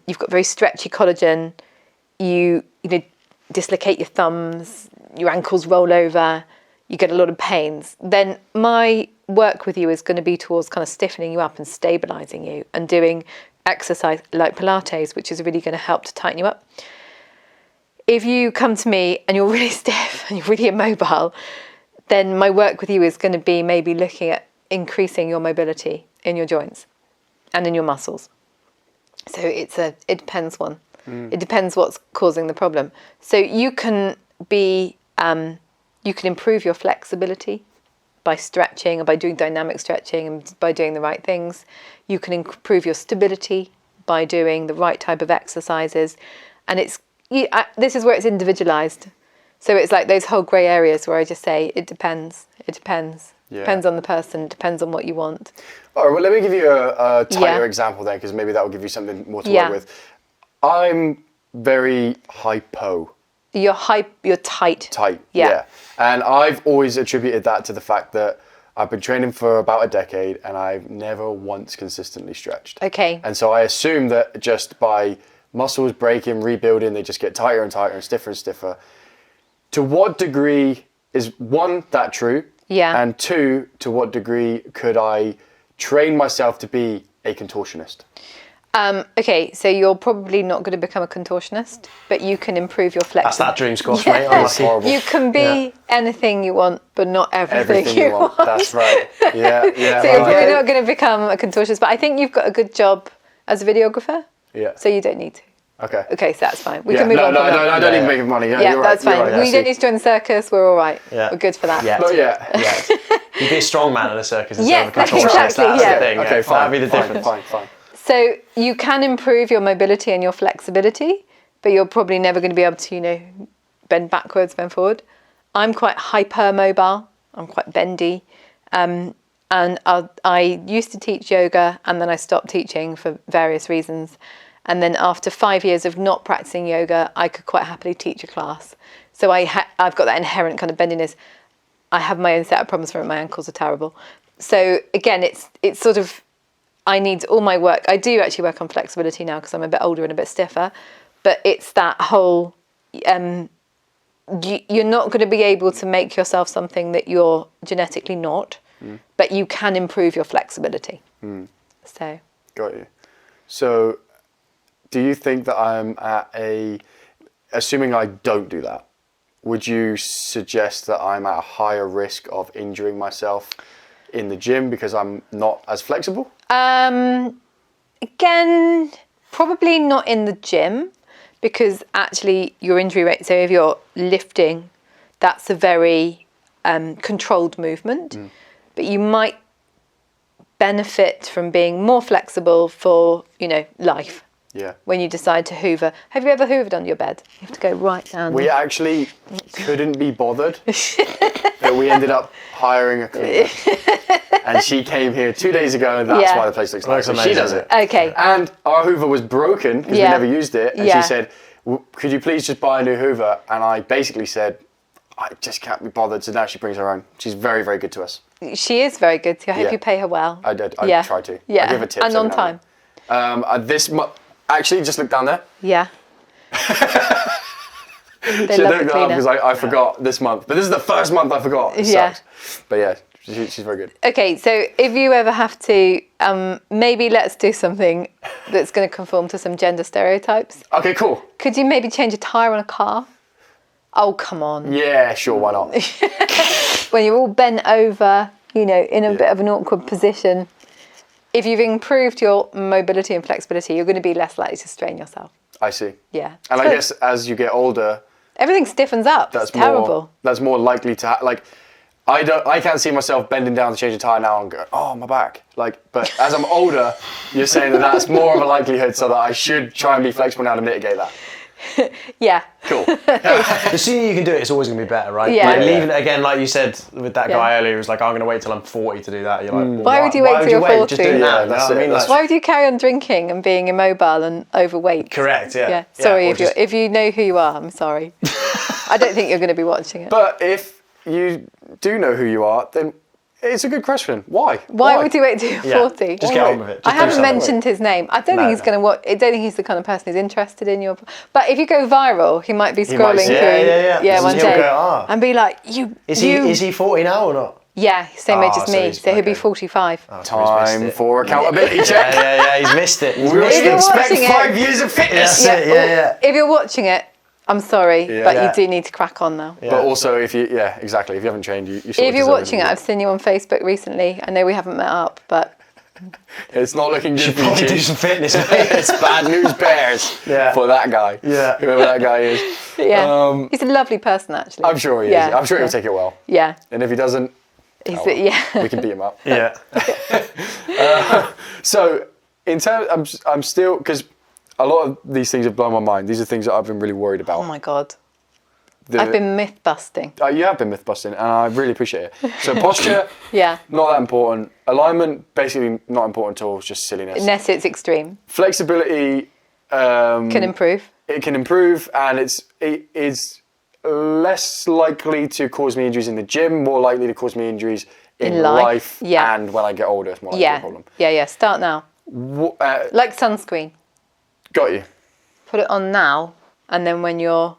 you've got very stretchy collagen, you dislocate your thumbs, your ankles roll over, you get a lot of pains, then my work with you is going to be towards kind of stiffening you up and stabilizing you and doing exercise like Pilates, which is really going to help to tighten you up. If you come to me and you're really stiff and you're really immobile, then my work with you is going to be maybe looking at increasing your mobility in your joints and in your muscles. So it depends one. It depends what's causing the problem. So you can improve your flexibility by stretching, or by doing dynamic stretching, and by doing the right things. You can improve your stability by doing the right type of exercises. And this is where it's individualized. So it's like those whole grey areas where I just say, it depends. It depends. Yeah. Depends on the person, depends on what you want. All right, well, let me give you a tighter example then, because maybe that will give you something more to work with. I'm very hypo. You're tight. Tight, yeah. And I've always attributed that to the fact that I've been training for about a decade and I've never once consistently stretched. Okay. And so I assume that just by muscles breaking, rebuilding, they just get tighter and tighter and stiffer and stiffer. To what degree is, one, that true? Yeah. And two, to what degree could I train myself to be a contortionist? Okay, so you're probably not going to become a contortionist, but you can improve your flexibility. That's that dream squash, mate. Honestly. Horrible. You can be anything you want, but not everything you want. That's right. Yeah. So you're probably not going to become a contortionist, but I think you've got a good job as a videographer. Yeah. So you don't need to. Okay, so that's fine. We can move on. No, I don't need to make money. Yeah, that's fine. Right, we don't need to join the circus. We're all right. Yeah. We're good for that. Yeah. Not yet. You'd be a strong man in a circus instead Yes, of a contortionist. exactly, That's yeah. the thing. Okay, fine. That'd be the difference. Fine. So you can improve your mobility and your flexibility, but you're probably never going to be able to, bend backwards, bend forward. I'm quite hypermobile. I'm quite bendy. And I used to teach yoga, and then I stopped teaching for various reasons. And then after 5 years of not practicing yoga, I could quite happily teach a class. So I've got that inherent kind of bendiness. I have my own set of problems from it. My ankles are terrible. So again, it's sort of, I need all my work. I do actually work on flexibility now because I'm a bit older and a bit stiffer. But it's that whole, you're not going to be able to make yourself something that you're genetically not, but you can improve your flexibility. So. Got you. So do you think that I'm at assuming I don't do that, would you suggest that I'm at a higher risk of injuring myself in the gym because I'm not as flexible? Again, probably not in the gym, because actually your injury rate, so if you're lifting, that's a very controlled movement, but you might benefit from being more flexible for, life. Yeah. When you decide to hoover. Have you ever hoovered under your bed? You have to go right down. We actually couldn't be bothered, but we ended up hiring a cleaner. And she came here 2 days ago, and that's why the place looks like so. She does it. Okay. And our hoover was broken because we never used it. And she said, could you please just buy a new hoover? And I basically said, I just can't be bothered. So now she brings her own. She's very, very good to us. She is very good to you. I hope you pay her well. I did. I try to. Yeah. I give her tips. And on time. This month. Actually, just look down there. Yeah. She looked up because I forgot this month. But this is the first month I forgot. It sucks. But yeah, she's very good. Okay, so if you ever have to, maybe let's do something that's going to conform to some gender stereotypes. Okay, cool. Could you maybe change a tyre on a car? Oh, come on. Yeah, sure, why not? When you're all bent over, in a bit of an awkward position. If you've improved your mobility and flexibility, you're going to be less likely to strain yourself. I see. Yeah. And I guess as you get older, everything stiffens up. It's terrible. That's more likely to I can't see myself bending down to change a tire now and go, oh, my back. But as I'm older, you're saying that that's more of a likelihood, so that I should try and be flexible now to mitigate that. Yeah. Cool. The sooner you can do it, it's always going to be better, right? Yeah. Leaving it again, like you said with that guy earlier, he was like, I'm going to wait till I'm 40 to do that. You're like, well, why would you wait till you're 40? Just do it now. That's it. Why would you carry on drinking and being immobile and overweight? Correct, yeah. Sorry, if you know who you are, I'm sorry. I don't think you're going to be watching it. But if you do know who you are, then it's a good question. Why? Why would you wait till you're 40? Just get on with it. I haven't mentioned his name. I don't think he's going to watch. I don't think he's the kind of person who's interested in your. But if you go viral, he might be scrolling through one day and be like, Is he 40 now or not? Yeah, same age as me, so he'll be 45. Oh, time for accountability check. Yeah, he's missed it. We expect 5 years of fitness. If you're watching it, I'm sorry, but you do need to crack on now. Yeah. But also, if you exactly. If you haven't trained, you should. If you're watching it, I've seen you on Facebook recently. I know we haven't met up, but it's not looking good. You should probably do some fitness. It's bad news bears for that guy. Yeah, whoever that guy is. Yeah, he's a lovely person, actually. I'm sure he is. I'm sure he'll take it well. Yeah. And if he doesn't, we can beat him up. Yeah. So, in terms, I'm still because. A lot of these things have blown my mind. These are things that I've been really worried about. Oh my God. I've been myth busting. You have been myth busting, and I really appreciate it. So posture, not that important. Alignment, basically not important at all. It's just silliness. Unless it's extreme. Flexibility can improve. It can improve, and it is less likely to cause me injuries in the gym, more likely to cause me injuries in life. And when I get older, it's more likely to be a problem. Yeah. Start now. Like sunscreen. Got you. Put it on now, and then when you're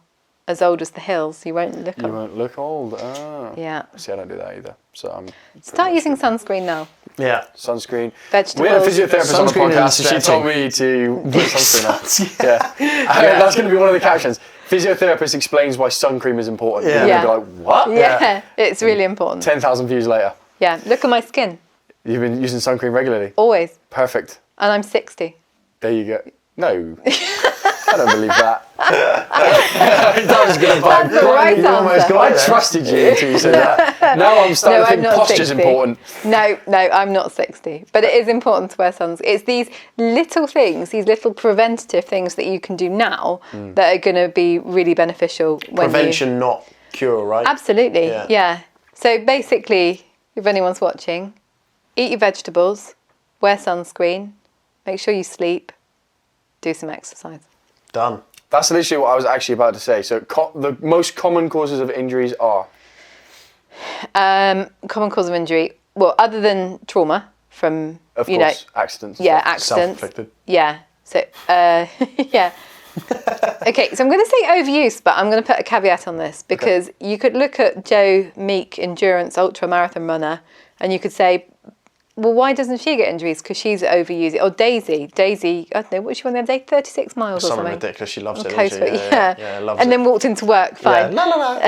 as old as the hills, you won't look old. You won't look old. Ah. Yeah. See, I don't do that either. So start using sunscreen now. Yeah. Sunscreen. Vegetables. We had a physiotherapist on the podcast, and she told me to put sunscreen on. That's going to be one of the captions. Physiotherapist explains why sun cream is important. Yeah. You'll be like, what? Yeah, it's really important. 10,000 views later. Yeah, look at my skin. You've been using sun cream regularly? Always. Perfect. And I'm 60. There you go. No. I don't believe that. That was good. That's the right answer. I trusted you until you said that. Now I'm starting to think posture's important. No, I'm not 60. But it is important to wear sunscreen. It's these little things, these little preventative things that you can do now that are going to be really beneficial. Prevention, not cure, right? Absolutely, yeah. So basically, if anyone's watching, eat your vegetables, wear sunscreen, make sure you sleep, do some exercise. Done. That's literally what I was actually about to say. So the most common causes of injuries are? Common cause of injury, well, other than trauma from, Of course, accidents. Yeah, accidents. Self-inflicted. Yeah. So, yeah. Okay, so I'm going to say overuse, but I'm going to put a caveat on this because you could look at Joe Meek, endurance ultra marathon runner, and you could say, well, why doesn't she get injuries? Because she's overusing. Or Daisy, I don't know, what she won the other day? 36 miles or something. Something ridiculous. She loves it. Close Doesn't to she? it, Yeah, loves and it. then walked into work, fine. Yeah. La.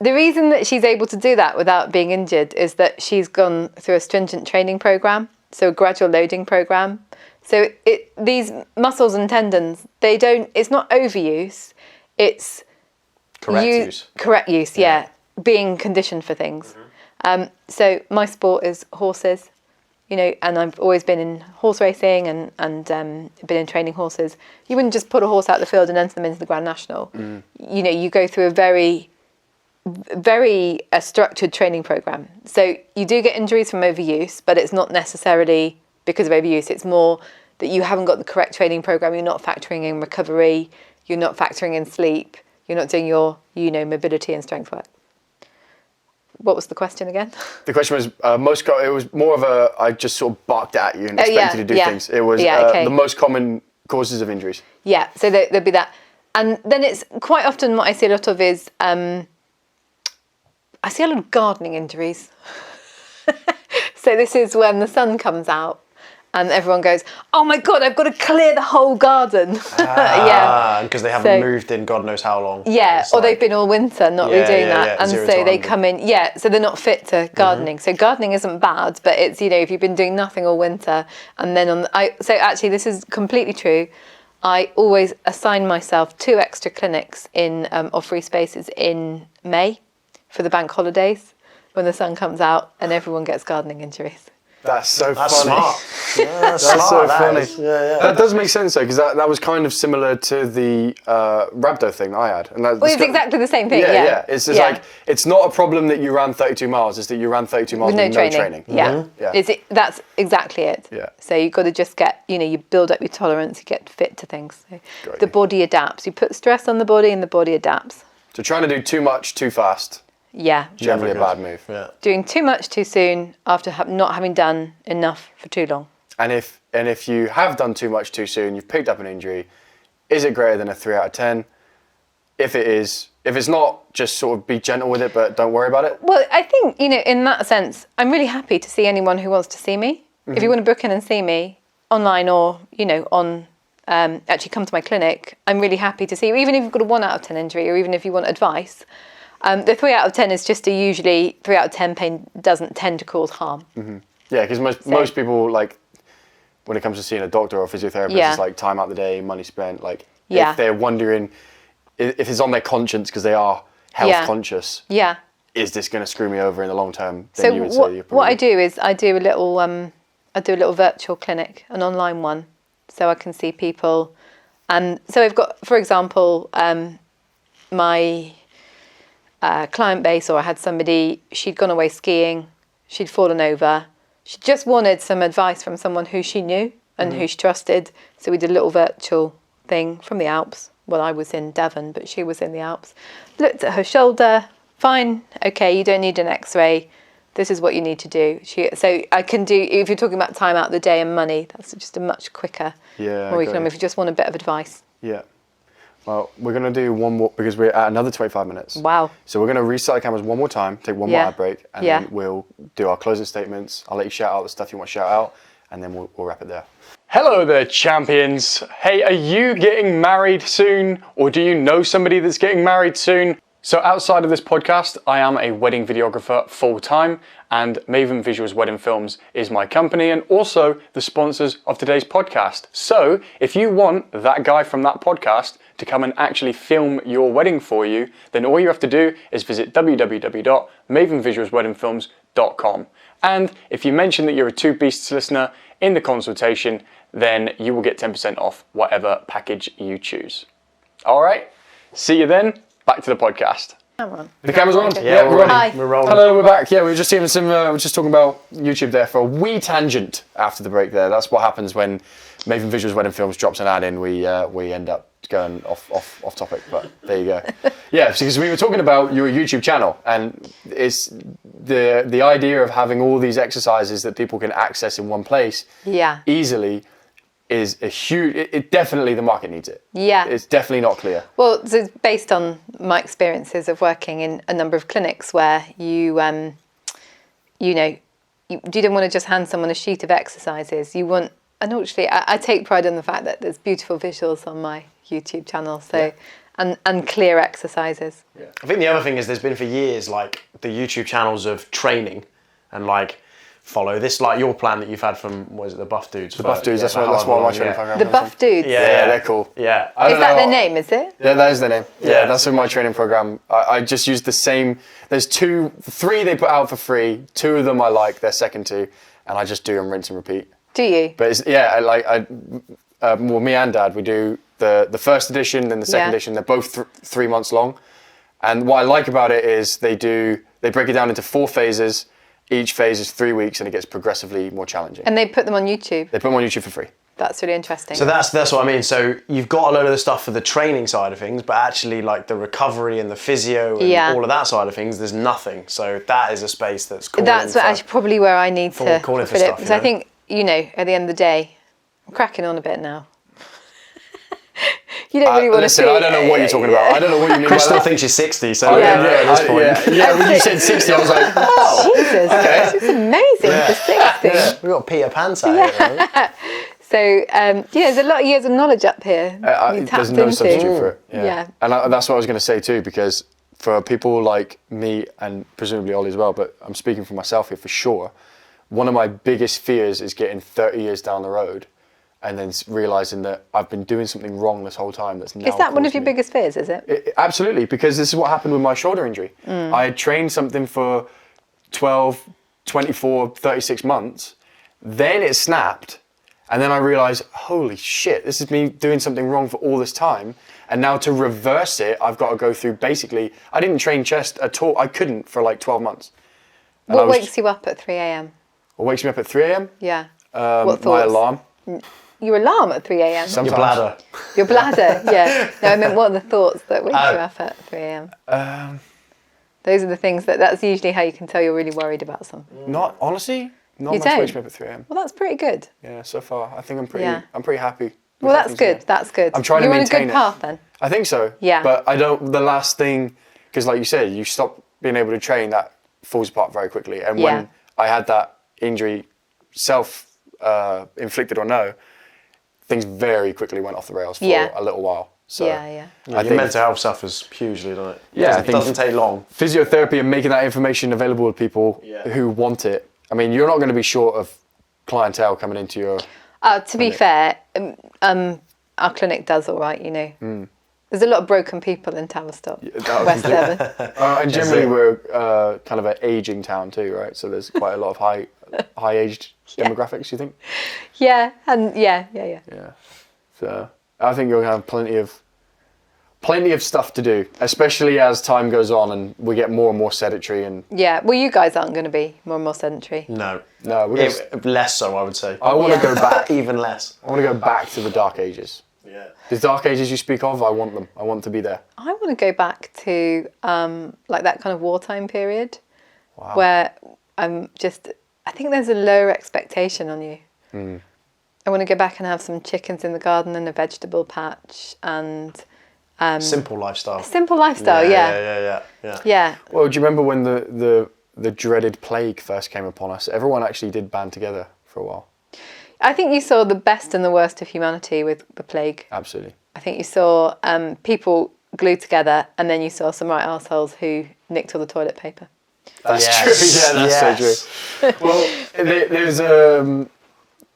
The reason that she's able to do that without being injured is that she's gone through a stringent training program, so a gradual loading program. So these muscles and tendons, it's not overuse, it's correct use, yeah. Being conditioned for things. So my sport is horses, and I've always been in horse racing and been in training horses. You wouldn't just put a horse out the field and enter them into the Grand National. You go through a very structured training program. So you do get injuries from overuse, but it's not necessarily because of overuse. It's more that you haven't got the correct training program. You're not factoring in recovery. You're not factoring in sleep. You're not doing your, mobility and strength work. What was the question again? The question was it was more of I just sort of barked at you and expected you to do things. It was the most common causes of injuries. Yeah, so there'll be that. And then it's quite often what I see a lot of is, I see a lot of gardening injuries. So this is when the sun comes out and everyone goes, oh my God, I've got to clear the whole garden. Because they haven't moved in God knows how long. Yeah, or they've been all winter not really doing that. And so they come in, so they're not fit to gardening. So gardening isn't bad, but it's, if you've been doing nothing all winter and then so actually this is completely true. I always assign myself 2 extra clinics or free spaces in May for the bank holidays when the sun comes out and everyone gets gardening injuries. That's so funny. Smart. Yeah, that's smart, so funny. Yeah. That does make sense though, because that was kind of similar to the rhabdo thing that I had. And it's exactly the same thing. Yeah. It's just like, it's not a problem that you ran 32 miles, it's that you ran 32 miles with no training. Yeah. That's exactly it. Yeah. So you've got to just get, you build up your tolerance, you get fit to things. So the body adapts. You put stress on the body and the body adapts. So trying to do too much too fast. Yeah. Generally a bad move. Yeah. Doing too much too soon after not having done enough for too long. And if you have done too much too soon, you've picked up an injury, is it greater than a 3 out of 10? If it is, if it's not, just sort of be gentle with it, but don't worry about it. Well, I think, in that sense, I'm really happy to see anyone who wants to see me. If you want to book in and see me online or, on actually come to my clinic, I'm really happy to see you, even if you've got a 1 out of 10 injury or even if you want advice. The 3 out of 10 is just usually 3 out of 10 pain doesn't tend to cause harm. Mm-hmm. Yeah, because most people, like, when it comes to seeing a doctor or a physiotherapist, it's like time out the day, money spent. Like, if they're wondering if it's on their conscience because they are health conscious, is this going to screw me over in the long term? Then so you would say what I do is I do a little virtual clinic, an online one, so I can see people. And so I've got, for example, my client base, or I had somebody, she'd gone away skiing, she'd fallen over, she just wanted some advice from someone who she knew and who she trusted. So we did a little virtual thing from the Alps. Well, I was in Devon, but she was in the Alps. Looked at her shoulder, fine, okay, you don't need an x-ray, this is what you need to do. So I can do, if you're talking about time out of the day and money, that's just a much quicker, more economic, if you just want a bit of advice. Yeah. Well, we're going to do one more, because we're at another 25 minutes. Wow. So we're going to restart the cameras one more time, take one more ad break, and then we'll do our closing statements. I'll let you shout out the stuff you want to shout out, and then we'll wrap it there. Hello there, champions. Hey, are you getting married soon? Or do you know somebody that's getting married soon? So outside of this podcast, I am a wedding videographer full-time, and Maven Visuals Wedding Films is my company and also the sponsors of today's podcast. So if you want that guy from that podcast to come and actually film your wedding for you, then all you have to do is visit www.mavenvisualsweddingfilms.com. And if you mention that you're a Two Beasts listener in the consultation, then you will get 10% off whatever package you choose. All right, see you then. Back to the podcast. Camera on. The camera's on? Yeah, we're Hi. rolling. We're rolling. Hello, we're back. Yeah, we were just seeing we were just talking about YouTube there for a wee tangent after the break there. That's what happens when Maven Visuals Wedding Films drops an ad in. We end up going off topic, but there you go. Yeah, because we were talking about your YouTube channel, and it's the idea of having all these exercises that people can access in one place easily is a huge, it definitely, the market needs it. Yeah. It's definitely not clear. Well, so it's based on my experiences of working in a number of clinics where you don't want to just hand someone a sheet of exercises. You want, and actually, I take pride in the fact that there's beautiful visuals on my YouTube channel, so and clear exercises. Yeah. I think the other thing is there's been for years like the YouTube channels of training and like follow this, like your plan that you've had from, what is it, the Buff Dudes? The Buff Dudes, that's what my training program The Buff Dudes? Yeah, they're cool. Yeah. Is that their name, is it? Yeah, that is their name. Yeah, that's in my training program. I just use the same, there's three they put out for free, 2 of them I like, their second 2, and I just do them rinse and repeat. Do you? But it's, well, me and Dad, we do the first edition, then the second edition, they're both 3 months long. And what I like about it is they break it down into 4 phases. Each phase is 3 weeks, and it gets progressively more challenging. And they put them on YouTube? They put them on YouTube for free. That's really interesting. So that's what I mean. So you've got a load of the stuff for the training side of things, but actually like the recovery and the physio and all of that side of things, there's nothing. So that is a space that's calling That's actually probably where I need to fill it. Because I think, at the end of the day, I'm cracking on a bit now. You don't really want to see. I don't know what you're talking about. I don't know what you mean Chris by still that. thinks she's 60, so at this point. Yeah, when you said 60, I was like, oh. Jesus, this is amazing for 60. We've got Peter Pants out here. So, there's a lot of years of knowledge up here. There's no substitute for it. Yeah. And that's what I was going to say too, because for people like me and presumably Ollie as well, but I'm speaking for myself here for sure, one of my biggest fears is getting 30 years down the road and then realising that I've been doing something wrong this whole time that's now. Is that one of your biggest fears, is it? Absolutely, because this is what happened with my shoulder injury. I had trained something for 12, 24, 36 months, then it snapped, and then I realised, holy shit, this is me doing something wrong for all this time, and now to reverse it, I've got to go through basically, I didn't train chest at all, I couldn't for like 12 months. And what wakes you up at 3 a.m? What wakes me up at 3 a.m? Yeah. What thoughts? My alarm. Your alarm at 3 a.m? Sometimes. Your bladder. Your bladder, yeah. No, I meant what are the thoughts that wake you up at 3 a.m? Those are the things that's usually how you can tell you're really worried about something. Honestly, not you much don't? wakes me up at 3 a.m. Well, that's pretty good. Yeah, so far. I think I'm pretty happy. Well, that's good. That's good. I'm trying to maintain You're on a good path then. I think so. Yeah. But the last thing, because like you said, you stop being able to train, that falls apart very quickly. And when I had that injury, self-inflicted or no, things very quickly went off the rails for a little while. So yeah. I think your mental health suffers hugely, doesn't it? Yeah, it doesn't take long. Physiotherapy and making that information available to people who want it. I mean, you're not going to be short of clientele coming into your to be fair, our clinic does all right, There's a lot of broken people in Tavistock, West Devon. And generally we're kind of an ageing town too, right? So there's quite a lot of high-aged demographics, you think? Yeah, and yeah. Yeah. So I think you'll have plenty of stuff to do, especially as time goes on and we get more and more sedentary and. Yeah, well, you guys aren't going to be more and more sedentary. No, less so I would say. I want to go back, even less. I want to go back to the dark ages. Yeah. The dark ages you speak of, I want them. I want to be there. I want to go back to like that kind of wartime period, where I think there's a lower expectation on you. I want to go back and have some chickens in the garden and a vegetable patch and. Simple lifestyle. Simple lifestyle, yeah. Well, do you remember when the dreaded plague first came upon us? Everyone actually did band together for a while. I think you saw the best and the worst of humanity with the plague. Absolutely. I think you saw people glued together, and then you saw some right arseholes who nicked all the toilet paper. That's true. Yeah, that's so true. Well,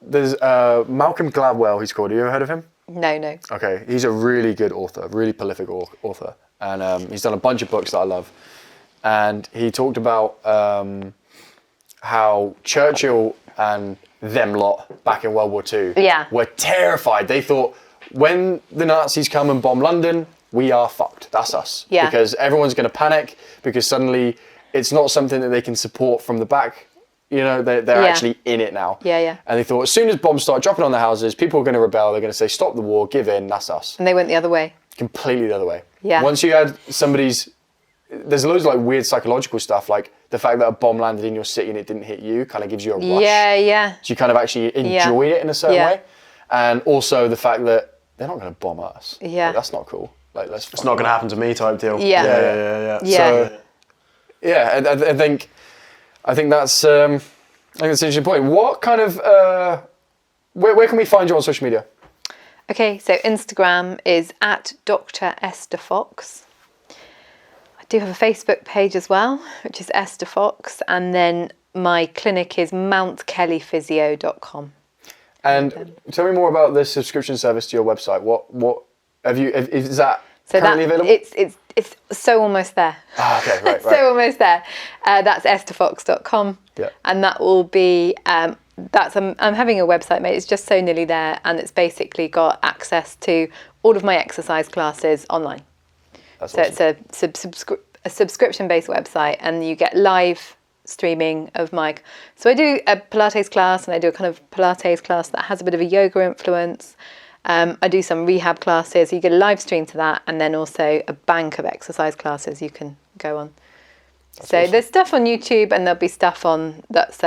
there's Malcolm Gladwell, he's called. Have you ever heard of him? No. Okay, he's a really good author, really prolific author, and he's done a bunch of books that I love. And he talked about how Churchill and them lot back in World War II were terrified. They thought when the Nazis come and bomb London, we are fucked. That's us. Yeah. Because everyone's going to panic because suddenly it's not something that they can support from the back. You know, they're actually in it now. Yeah. And they thought as soon as bombs start dropping on their houses, people are going to rebel. They're going to say, stop the war, give in, that's us. And they went the other way. Completely the other way. Yeah. Once you had there's loads of like weird psychological stuff, like the fact that a bomb landed in your city and it didn't hit you kind of gives you a rush. Yeah. So you kind of actually enjoy it in a certain way. And also the fact that they're not going to bomb us. Yeah. Like, that's not cool. Like, it's not going to happen to me type deal. Yeah. So, I think that's an interesting point. What kind of, where can we find you on social media? Okay, so Instagram is at Dr Esther Fox. I do have a Facebook page as well, which is Esther Fox, and then my clinic is mountkellyphysio.com. And tell me more about the subscription service to your website. What is that currently available? It's so almost there. Okay, right. So almost there. That's estherfox.com. Yeah. And that will be I'm having a website made. It's just so nearly there, and it's basically got access to all of my exercise classes online. That's so awesome. It's a subscription-based website, and you get live streaming of my. So I do a Pilates class, and I do a kind of Pilates class that has a bit of a yoga influence. I do some rehab classes. You get a live stream to that, and then also a bank of exercise classes you can go on. That's awesome. There's stuff on YouTube, and there'll be stuff on that's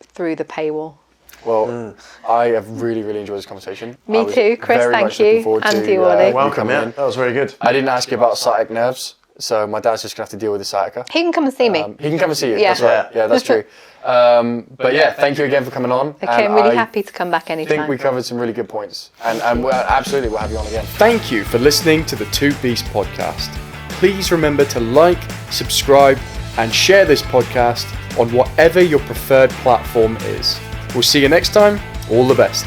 through the paywall. Well, I have really, really enjoyed this conversation. Me too, Chris. Thank you, Andy Ollie. Welcome, that was very good. I didn't ask you about sciatic nerves, so my dad's just gonna have to deal with the sciatica. He can come and see me. He can come and see you. Yeah. That's right. Yeah, that's true. But yeah, thank you again for coming on. Okay, I'm really happy to come back anytime. I think we covered some really good points, and we'll have you on again. Thank you for listening to the Two Beast podcast. Please remember to like, subscribe, and share this podcast on whatever your preferred platform is. We'll see you next time. All the best.